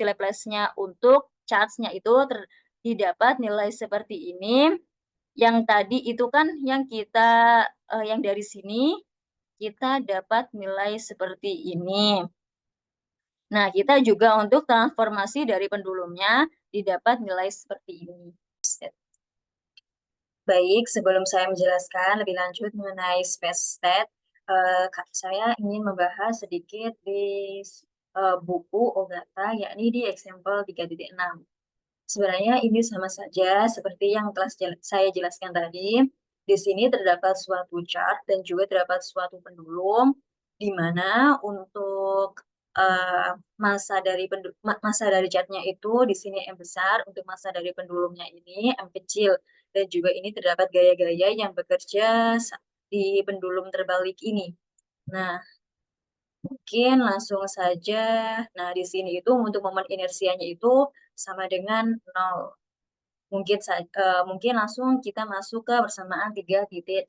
Laplace-nya, untuk charge-nya itu didapat nilai seperti ini. Yang tadi itu kan yang kita yang dari sini kita dapat nilai seperti ini. Nah, kita juga untuk transformasi dari pendulumnya didapat nilai seperti ini. Baik, sebelum saya menjelaskan lebih lanjut mengenai space state, saya ingin membahas sedikit di buku Ogata, yakni di example 3.6. Sebenarnya ini sama saja seperti yang telah saya jelaskan tadi. Di sini terdapat suatu chart dan juga terdapat suatu pendulum, di mana untuk massa dari chartnya itu di sini M besar, untuk massa dari pendulumnya ini M kecil, dan juga ini terdapat gaya-gaya yang bekerja di pendulum terbalik ini. Nah, mungkin langsung saja. Nah, di sini itu untuk momen inersianya itu sama dengan 0. Mungkin langsung kita masuk ke persamaan 3.18.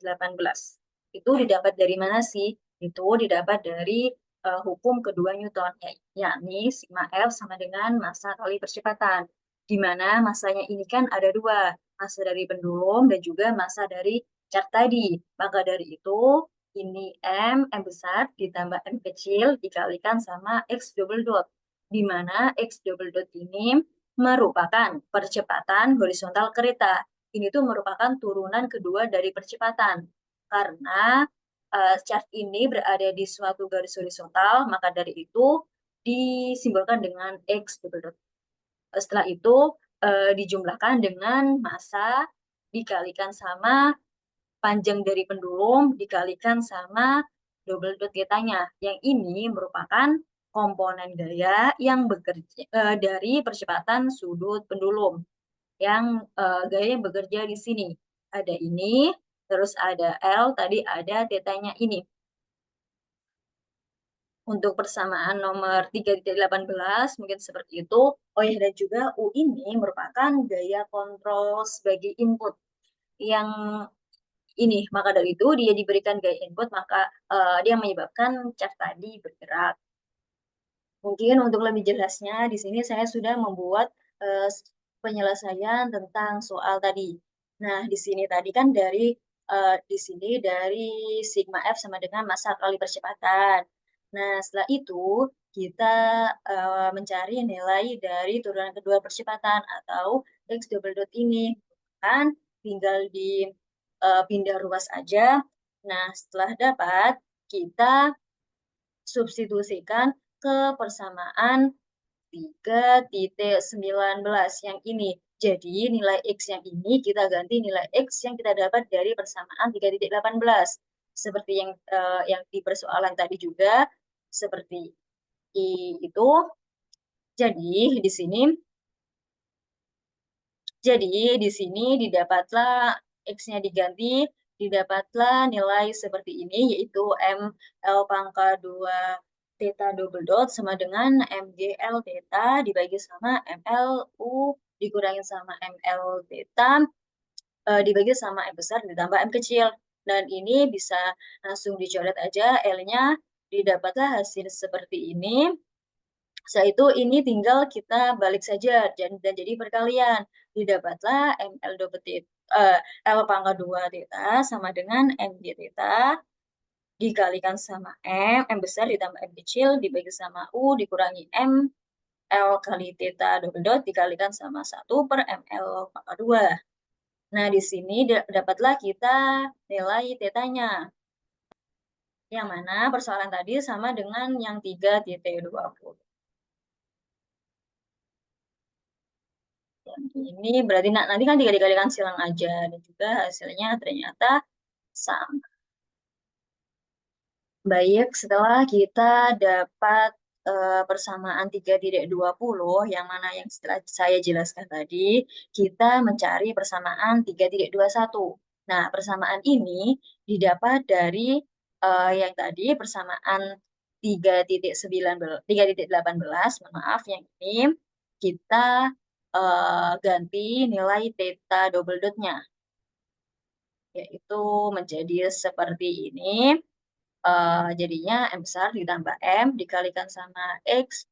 Itu didapat dari mana sih? Itu didapat dari hukum kedua Newton, yakni sigma F sama dengan massa kali percepatan. Di mana massanya ini kan ada dua, massa dari pendulum dan juga massa dari chart tadi. Maka dari itu, ini M besar ditambah M kecil dikalikan sama X double dot. Di mana X double dot ini merupakan percepatan horizontal kereta. Ini tuh merupakan turunan kedua dari percepatan. karena chart ini berada di suatu garis horizontal, maka dari itu disimbolkan dengan X double dot. Setelah itu dijumlahkan dengan massa dikalikan sama panjang dari pendulum dikalikan sama double dot tetanya. Yang ini merupakan komponen gaya yang bekerja dari percepatan sudut pendulum. Yang gaya yang bekerja di sini. Ada ini, terus ada L, tadi ada tetanya ini. Untuk persamaan nomor 3.18 mungkin seperti itu. Oh ya, dan juga U ini merupakan gaya kontrol sebagai input yang ini. Maka dari itu dia diberikan gaya input, maka dia menyebabkan chart tadi bergerak. Mungkin untuk lebih jelasnya di sini saya sudah membuat penyelesaian tentang soal tadi. Nah, di sini tadi kan di sini dari sigma F sama dengan massa kali percepatan. Nah, setelah itu kita mencari nilai dari turunan kedua percepatan atau X double dot ini. Kan tinggal pindah ruas aja. Nah, setelah dapat, kita substitusikan ke persamaan 3.19 yang ini. Jadi nilai X yang ini kita ganti nilai X yang kita dapat dari persamaan 3.18. Seperti yang di persoalan tadi juga, seperti itu. Jadi di sini didapatlah X-nya diganti, didapatlah nilai seperti ini, yaitu ML pangkat 2 theta double dot sama dengan MGL theta dibagi sama ML U dikurangin sama ML theta dibagi sama M besar ditambah M kecil. Dan ini bisa langsung dicoret aja L-nya, didapatlah hasil seperti ini. Setelah itu ini tinggal kita balik saja dan jadi perkalian. Didapatlah ML double L pangkat 2 theta sama dengan MG theta dikalikan sama M besar ditambah M kecil dibagi sama U dikurangi M L kali theta double dot dikalikan sama 1 per ML pangkat 2. Nah, di sini dapatlah kita nilai tetanya. Yang mana persoalan tadi sama dengan yang 3.20. Ini berarti nanti kan 3 dikalikan silang aja dan juga hasilnya ternyata sama. Baik, setelah kita dapat persamaan 3.20 yang mana yang setelah saya jelaskan tadi, kita mencari persamaan 3.21. Nah, persamaan ini didapat dari yang tadi persamaan 3.18, maaf yang ini kita ganti nilai theta double dotnya, yaitu menjadi seperti ini. Jadinya M besar ditambah M dikalikan sama X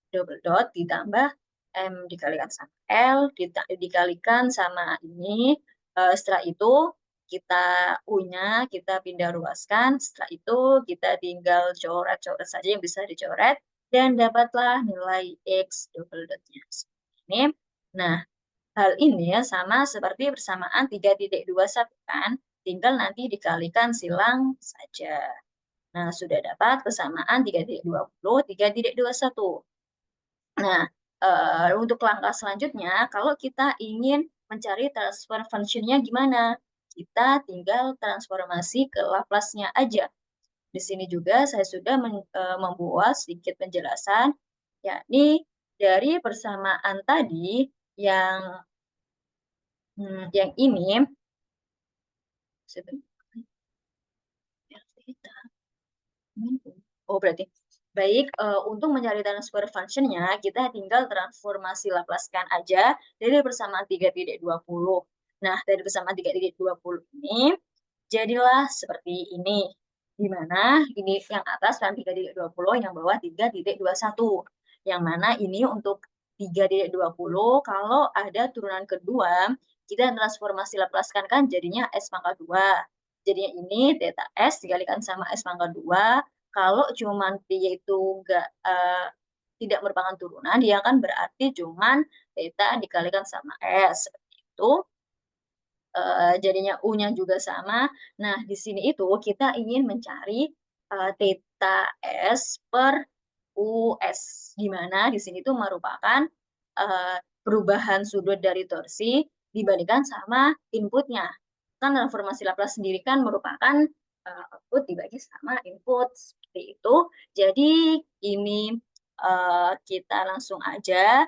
double dot ditambah M dikalikan sama L dikalikan sama ini. Setelah itu kita U-nya kita pindah ruaskan. Setelah itu kita tinggal coret-coret saja yang bisa dicoret dan dapatlah nilai X double dotnya seperti ini. Nah, hal ini sama seperti persamaan 3.21 kan, tinggal nanti dikalikan silang saja. Nah, sudah dapat persamaan 3.20, 3.21. Nah, untuk langkah selanjutnya, kalau kita ingin mencari transfer function-nya gimana? Kita tinggal transformasi ke Laplace-nya aja. Di sini juga saya sudah membuat sedikit penjelasan, yakni dari persamaan tadi yang ini berarti baik, untuk mencari transfer function-nya kita tinggal transformasi Laplace-kan aja dari persamaan 3.20. Nah, dari persamaan 3.20 ini jadilah seperti ini. Di mana ini yang atas kan 3.20, yang bawah 3.21. Yang mana ini untuk 3.20 kalau ada turunan kedua, kita transformasi Laplace-kan kan jadinya S pangkat 2. Jadinya ini theta S dikalikan sama S pangkat 2. Kalau cuman dia itu tidak merupakan turunan, dia kan berarti cuman theta dikalikan sama S. Seperti itu. jadinya U-nya juga sama. Nah, di sini itu kita ingin mencari, theta S per US, di mana di sini tuh merupakan, perubahan sudut dari torsi dibandingkan sama inputnya. Kan transformasi Laplace sendiri kan merupakan, output dibagi sama input, seperti itu. Jadi ini, kita langsung aja,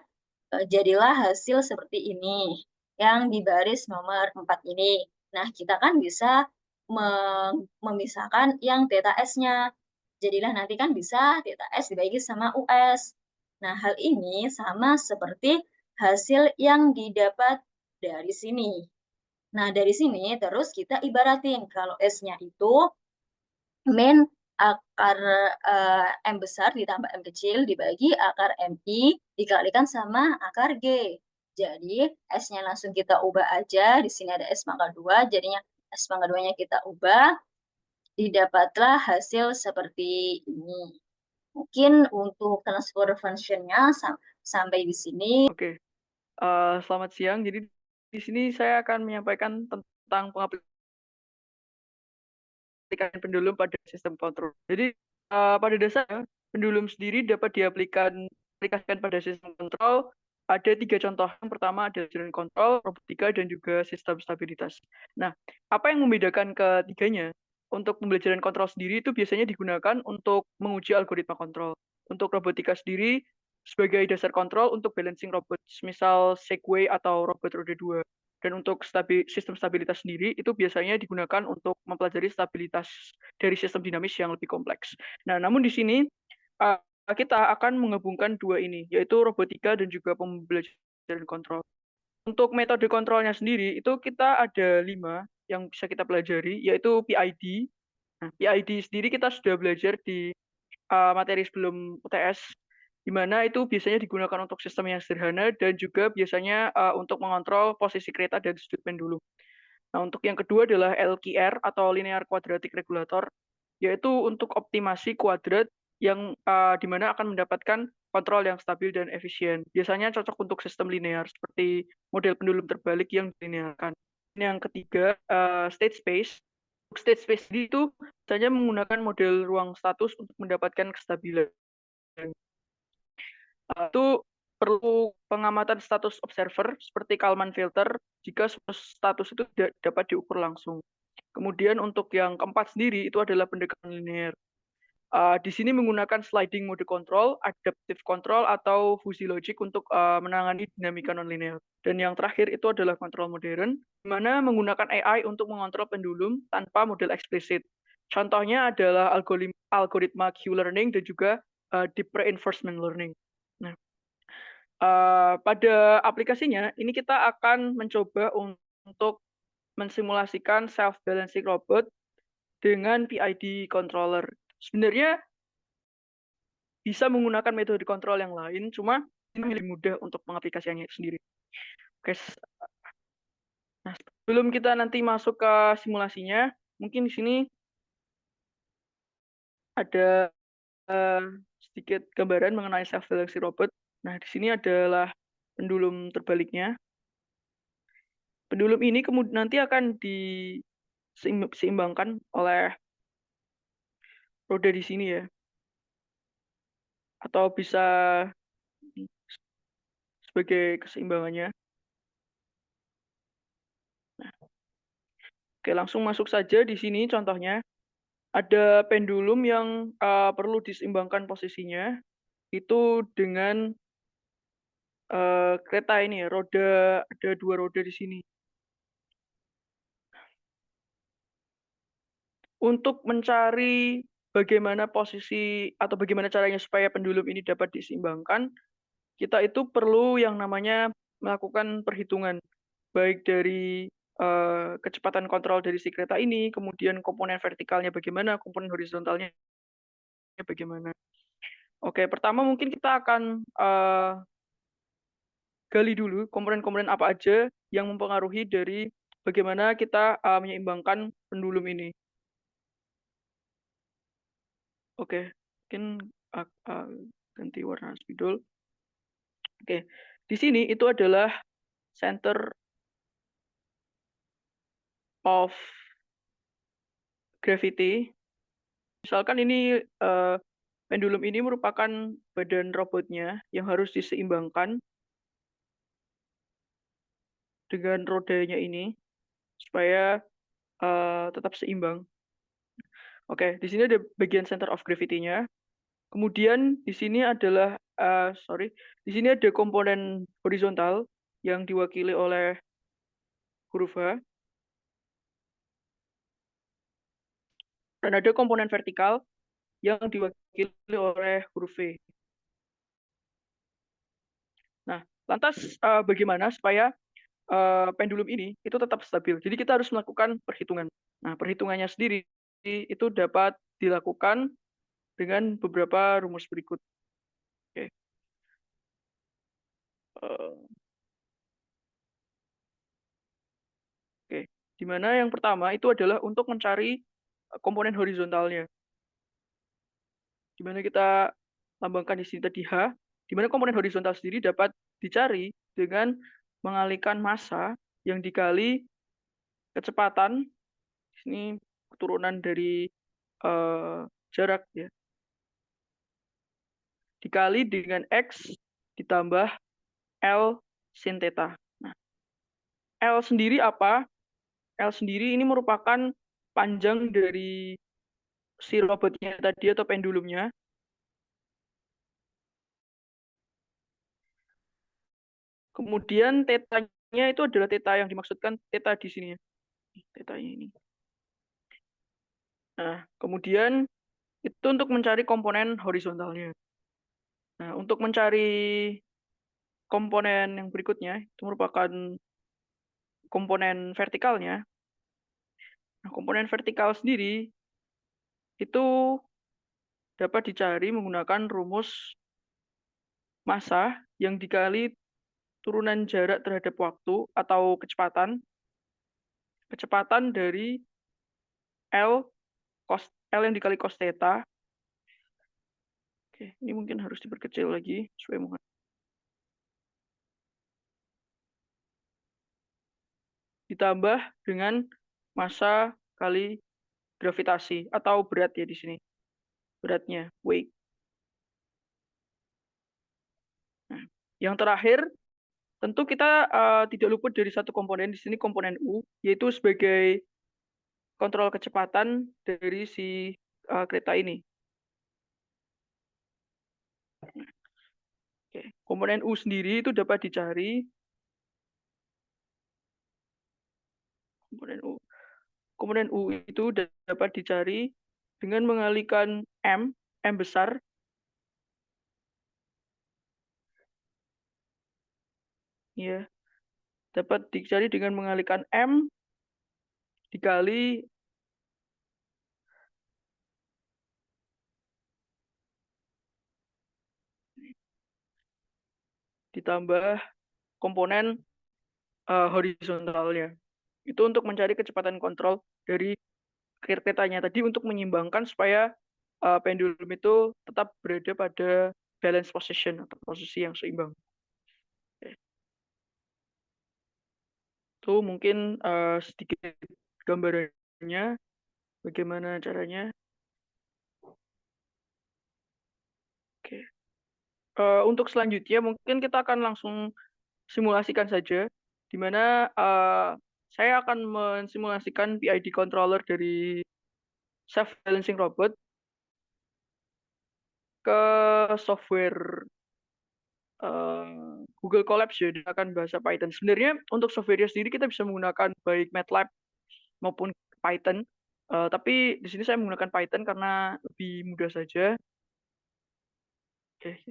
jadilah hasil seperti ini, yang di baris nomor 4 ini. Nah, kita kan bisa memisahkan yang θ S-nya. Jadilah nanti kan bisa θ S dibagi sama US. Nah, hal ini sama seperti hasil yang didapat dari sini. Nah, dari sini terus kita ibaratin kalau S-nya itu min akar, M besar ditambah M kecil dibagi akar MI dikalikan sama akar G. Jadi S-nya langsung kita ubah aja, di sini ada S pangkat 2, jadinya S pangkat 2-nya kita ubah, didapatlah hasil seperti ini. Mungkin untuk transfer function-nya sampai di sini. Oke, selamat siang. Jadi di sini saya akan menyampaikan tentang pengaplikasian pendulum pada sistem kontrol. Jadi pada dasarnya pendulum sendiri dapat diaplikasikan pada sistem kontrol. Ada 3 contoh. Yang pertama ada jalan kontrol, robotika, dan juga sistem stabilitas. Nah, apa yang membedakan ketiganya? Untuk pembelajaran kontrol sendiri itu biasanya digunakan untuk menguji algoritma kontrol. Untuk robotika sendiri sebagai dasar kontrol untuk balancing robot, misal Segway atau robot roda 2. Dan untuk sistem stabilitas sendiri itu biasanya digunakan untuk mempelajari stabilitas dari sistem dinamis yang lebih kompleks. Nah, namun di sini kita akan menggabungkan dua ini, yaitu robotika dan juga pembelajaran kontrol. Untuk metode kontrolnya sendiri itu kita ada 5 yang bisa kita pelajari, yaitu PID. Nah, PID sendiri kita sudah belajar di materi sebelum UTS, di mana itu biasanya digunakan untuk sistem yang sederhana dan juga biasanya untuk mengontrol posisi kereta dan sudut pendulum. Nah, untuk yang kedua adalah LQR atau linear quadratic regulator, yaitu untuk optimasi kuadrat yang di mana akan mendapatkan kontrol yang stabil dan efisien. Biasanya cocok untuk sistem linear seperti model pendulum terbalik yang dilinearkan. Yang ketiga, state space. Untuk state space itu biasanya menggunakan model ruang status untuk mendapatkan kestabilan. Itu perlu pengamatan status observer seperti Kalman filter jika status itu tidak dapat diukur langsung. Kemudian untuk yang keempat sendiri itu adalah pendekatan linear. Di sini menggunakan sliding mode control, adaptive control, atau fuzzy logic untuk menangani dinamika nonlinear. Dan yang terakhir itu adalah kontrol modern, di mana menggunakan AI untuk mengontrol pendulum tanpa model eksplisit. Contohnya adalah algoritma Q-learning dan juga deep reinforcement learning. Nah, pada aplikasinya ini kita akan mencoba untuk mensimulasikan self-balancing robot dengan PID controller. Sebenarnya bisa menggunakan metode kontrol yang lain, cuma ini lebih mudah untuk pengaplikasiannya itu sendiri. Oke, nah sebelum kita nanti masuk ke simulasinya, mungkin di sini ada sedikit gambaran mengenai self-balancing robot. Nah, di sini adalah pendulum terbaliknya. Pendulum ini kemudian nanti akan diseimbangkan oleh roda di sini ya. Atau bisa sebagai keseimbangannya. Nah, oke, langsung masuk saja di sini contohnya. Ada pendulum yang perlu diseimbangkan posisinya itu dengan kereta ini ya, ada 2 roda di sini. Untuk mencari bagaimana posisi atau bagaimana caranya supaya pendulum ini dapat diseimbangkan, kita itu perlu yang namanya melakukan perhitungan, baik dari kecepatan kontrol dari si kereta ini, kemudian komponen vertikalnya bagaimana, komponen horizontalnya bagaimana. Oke, pertama mungkin kita akan gali dulu komponen-komponen apa aja yang mempengaruhi dari bagaimana kita menyeimbangkan pendulum ini. Oke, mungkin ganti warna spidol. Oke, di sini itu adalah center of gravity. Misalkan ini pendulum ini merupakan badan robotnya yang harus diseimbangkan dengan rodanya ini supaya tetap seimbang. Oke, di sini ada bagian center of gravity-nya. Kemudian di sini adalah di sini ada komponen horizontal yang diwakili oleh huruf H, dan ada komponen vertikal yang diwakili oleh huruf V. Nah, lantas bagaimana supaya pendulum ini itu tetap stabil? Jadi kita harus melakukan perhitungan. Nah, perhitungannya sendiri itu dapat dilakukan dengan beberapa rumus berikut. Oke. Oke, di mana yang pertama itu adalah untuk mencari komponen horizontalnya. Di mana kita lambangkan di sini tadi H, di mana komponen horizontal sendiri dapat dicari dengan mengalihkan massa yang dikali kecepatan. Ini keturunan dari jarak ya. Dikali dengan X ditambah L sin theta. Nah, L sendiri apa? L sendiri ini merupakan panjang dari si robotnya tadi atau pendulumnya. Kemudian tetanya itu adalah teta yang dimaksudkan teta di sini. Tetanya ini. Nah, kemudian itu untuk mencari komponen horizontalnya. Nah, untuk mencari komponen yang berikutnya, itu merupakan komponen vertikalnya. Nah, komponen vertikal sendiri itu dapat dicari menggunakan rumus massa yang dikali turunan jarak terhadap waktu atau kecepatan dari L yang dikali cos theta. Oke, ini mungkin harus diperkecil lagi supaya ditambah dengan massa kali gravitasi atau berat ya di sini. Beratnya, weight. Nah, yang terakhir, tentu kita tidak luput dari satu komponen di sini, komponen U, yaitu sebagai kontrol kecepatan dari si kereta ini. Oke. Komponen U sendiri itu dapat dicari. Komponen U itu dapat dicari dengan mengalihkan M besar, ya, dapat dicari dengan mengalihkan M dikali ditambah komponen horizontalnya. Itu untuk mencari kecepatan kontrol dari keretanya tadi untuk menyimbangkan supaya pendulum itu tetap berada pada balance position atau posisi yang seimbang. Itu mungkin sedikit gambarannya bagaimana caranya. Oke. Untuk selanjutnya mungkin kita akan langsung simulasikan saja, di mana saya akan mensimulasikan PID controller dari self balancing robot ke software Google Colabs ya dengan bahasa Python. Sebenarnya untuk software sendiri kita bisa menggunakan baik MATLAB maupun Python, tapi di sini saya menggunakan Python karena lebih mudah saja. Oke.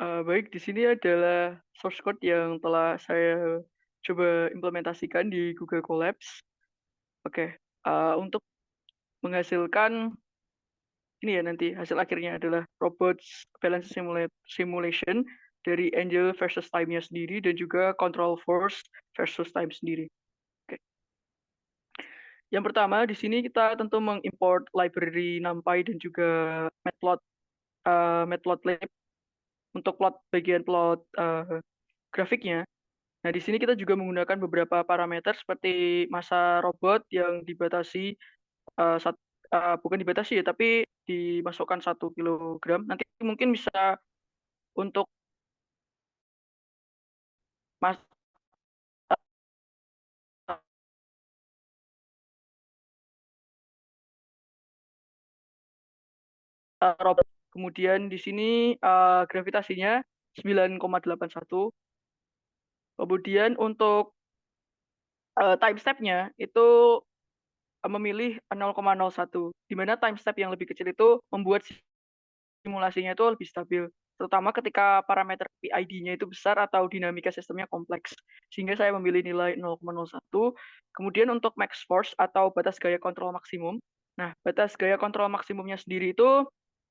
Baik, di sini adalah source code yang telah saya coba implementasikan di Google Colabs. Oke, untuk menghasilkan ini ya nanti hasil akhirnya adalah robots balance simulation dari angel versus time-nya sendiri dan juga control force versus time sendiri. Oke. Yang pertama di sini kita tentu mengimport library NumPy dan juga Matplotlib untuk bagian plot grafiknya. Nah, di sini kita juga menggunakan beberapa parameter seperti massa robot yang dibatasi bukan dibatasi ya, tapi dimasukkan 1 kilogram. Nanti mungkin bisa untuk mas robot. Kemudian di sini gravitasinya 9,81. Kemudian untuk time step-nya itu memilih 0,01, di mana time step yang lebih kecil itu membuat simulasinya itu lebih stabil, terutama ketika parameter PID-nya itu besar atau dinamika sistemnya kompleks. Sehingga saya memilih nilai 0,01. Kemudian untuk max force atau batas gaya kontrol maksimum. Nah, batas gaya kontrol maksimumnya sendiri itu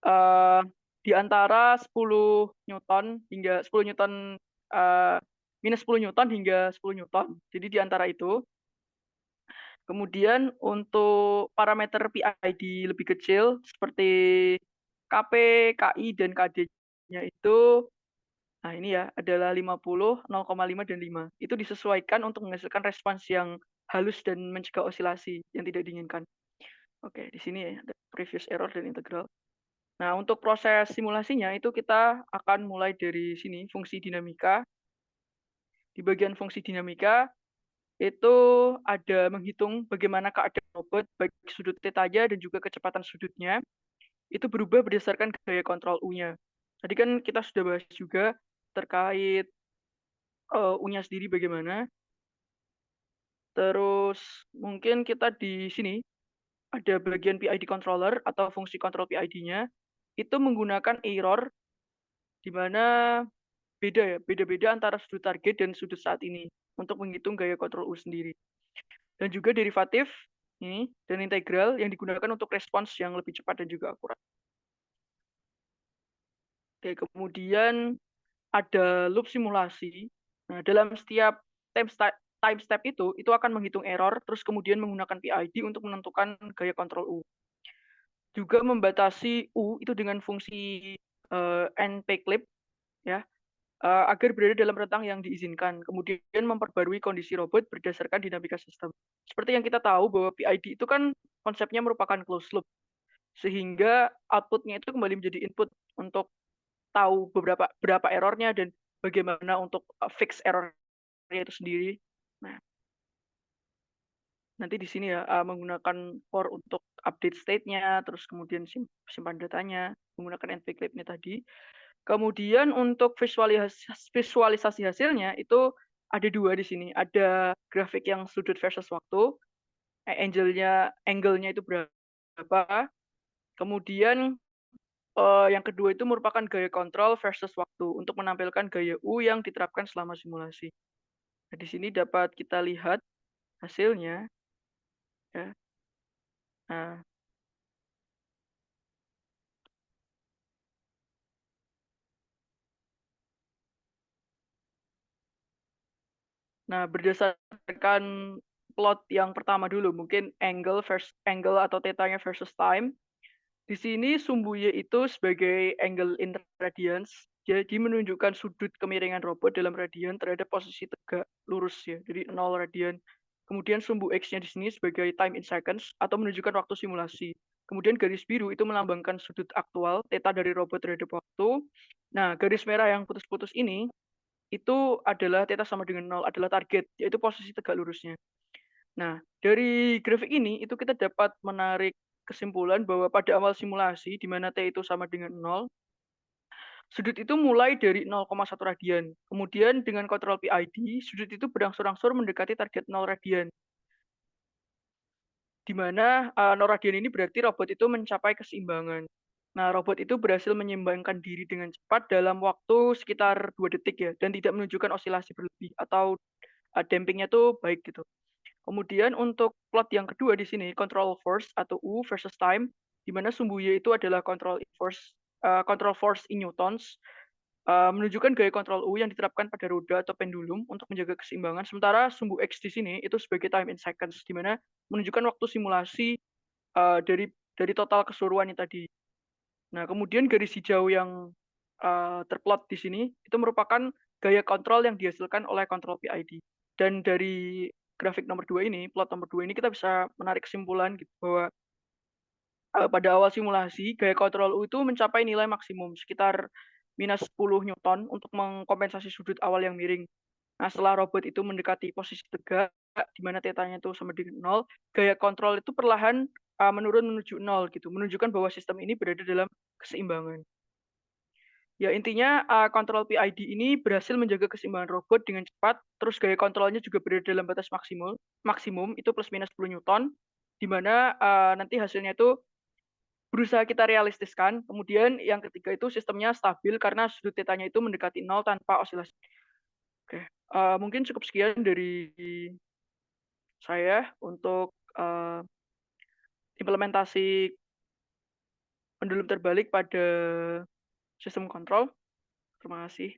eh, di antara 10 Newton hingga 10 Newton minus 10 Newton hingga 10 Newton. Jadi di antara itu. Kemudian untuk parameter PID lebih kecil seperti KP, KI, dan KD-nya itu, nah ini ya, adalah 50, 0,5, dan 5. Itu disesuaikan untuk menghasilkan respons yang halus dan mencegah osilasi yang tidak diinginkan. Oke, di sini ya, ada previous error dan integral. Nah, untuk proses simulasinya itu kita akan mulai dari sini, fungsi dinamika. Di bagian fungsi dinamika, itu ada menghitung bagaimana keadaan robot, baik sudut θ-nya dan juga kecepatan sudutnya, itu berubah berdasarkan gaya kontrol U-nya. Tadi kan kita sudah bahas juga terkait U-nya sendiri bagaimana. Terus mungkin kita di sini ada bagian PID controller atau fungsi kontrol PID-nya, itu menggunakan error di mana beda-beda antara sudut target dan sudut saat ini untuk menghitung gaya kontrol U sendiri. Dan juga derivatif ini dan integral yang digunakan untuk respons yang lebih cepat dan juga akurat. Oke, kemudian ada loop simulasi. Nah, dalam setiap time step itu akan menghitung error, terus kemudian menggunakan PID untuk menentukan gaya kontrol U. Juga membatasi U itu dengan fungsi npclip, ya, agar berada dalam rentang yang diizinkan. Kemudian memperbarui kondisi robot berdasarkan dinamika sistem. Seperti yang kita tahu bahwa PID itu kan konsepnya merupakan closed loop, sehingga outputnya itu kembali menjadi input untuk tahu berapa errornya dan bagaimana untuk fix errornya itu sendiri. Nah, nanti di sini ya menggunakan for untuk update state-nya, terus kemudian simpan datanya, menggunakan npclip-nya tadi. Kemudian untuk visualisasi hasilnya itu ada dua di sini. Ada grafik yang sudut versus waktu, angle-nya itu berapa. Kemudian yang kedua itu merupakan gaya kontrol versus waktu untuk menampilkan gaya U yang diterapkan selama simulasi. Nah, di sini dapat kita lihat hasilnya. Ya. Nah, berdasarkan plot yang pertama dulu, mungkin angle atau theta-nya versus time. Di sini sumbu Y itu sebagai angle in radians, jadi menunjukkan sudut kemiringan robot dalam radian terhadap posisi tegak lurus ya, jadi 0 radian. Kemudian sumbu X-nya di sini sebagai time in seconds atau menunjukkan waktu simulasi. Kemudian garis biru itu melambangkan sudut aktual, theta dari robot terhadap waktu. Nah, garis merah yang putus-putus ini itu adalah theta sama dengan 0, adalah target, yaitu posisi tegak lurusnya. Nah, dari grafik ini itu kita dapat menarik kesimpulan bahwa pada awal simulasi di mana T itu sama dengan 0, sudut itu mulai dari 0,1 radian. Kemudian dengan kontrol PID, sudut itu berangsur-angsur mendekati target 0 radian. Di mana 0 radian ini berarti robot itu mencapai keseimbangan. Nah, robot itu berhasil menyeimbangkan diri dengan cepat dalam waktu sekitar 2 detik ya, dan tidak menunjukkan osilasi berlebih atau dampingnya tuh baik gitu. Kemudian untuk plot yang kedua di sini, control force atau U versus time, di mana sumbu Y itu adalah control force in newtons, menunjukkan gaya kontrol U yang diterapkan pada roda atau pendulum untuk menjaga keseimbangan. Sementara sumbu X di sini itu sebagai time in seconds, di mana menunjukkan waktu simulasi dari total keseluruhan ini tadi. Nah, kemudian garis hijau yang terplot di sini itu merupakan gaya kontrol yang dihasilkan oleh kontrol PID. Dan dari grafik nomor 2 ini, plot nomor 2 ini kita bisa menarik kesimpulan gitu bahwa pada awal simulasi gaya kontrol U itu mencapai nilai maksimum sekitar minus 10 Newton untuk mengkompensasi sudut awal yang miring. Nah, setelah robot itu mendekati posisi tegak, di mana tetanya itu sama dengan 0, gaya kontrol itu perlahan menurun menuju 0 gitu, menunjukkan bahwa sistem ini berada dalam keseimbangan. Ya intinya kontrol PID ini berhasil menjaga keseimbangan robot dengan cepat, terus gaya kontrolnya juga berada dalam batas maksimum itu plus minus 10 Newton, di mana nanti hasilnya itu berusaha kita realistiskan. Kemudian yang ketiga itu sistemnya stabil karena sudut tetanya itu mendekati 0 tanpa osilasi. Oke, mungkin cukup sekian dari saya untuk implementasi pendulum terbalik pada sistem kontrol. Terima kasih.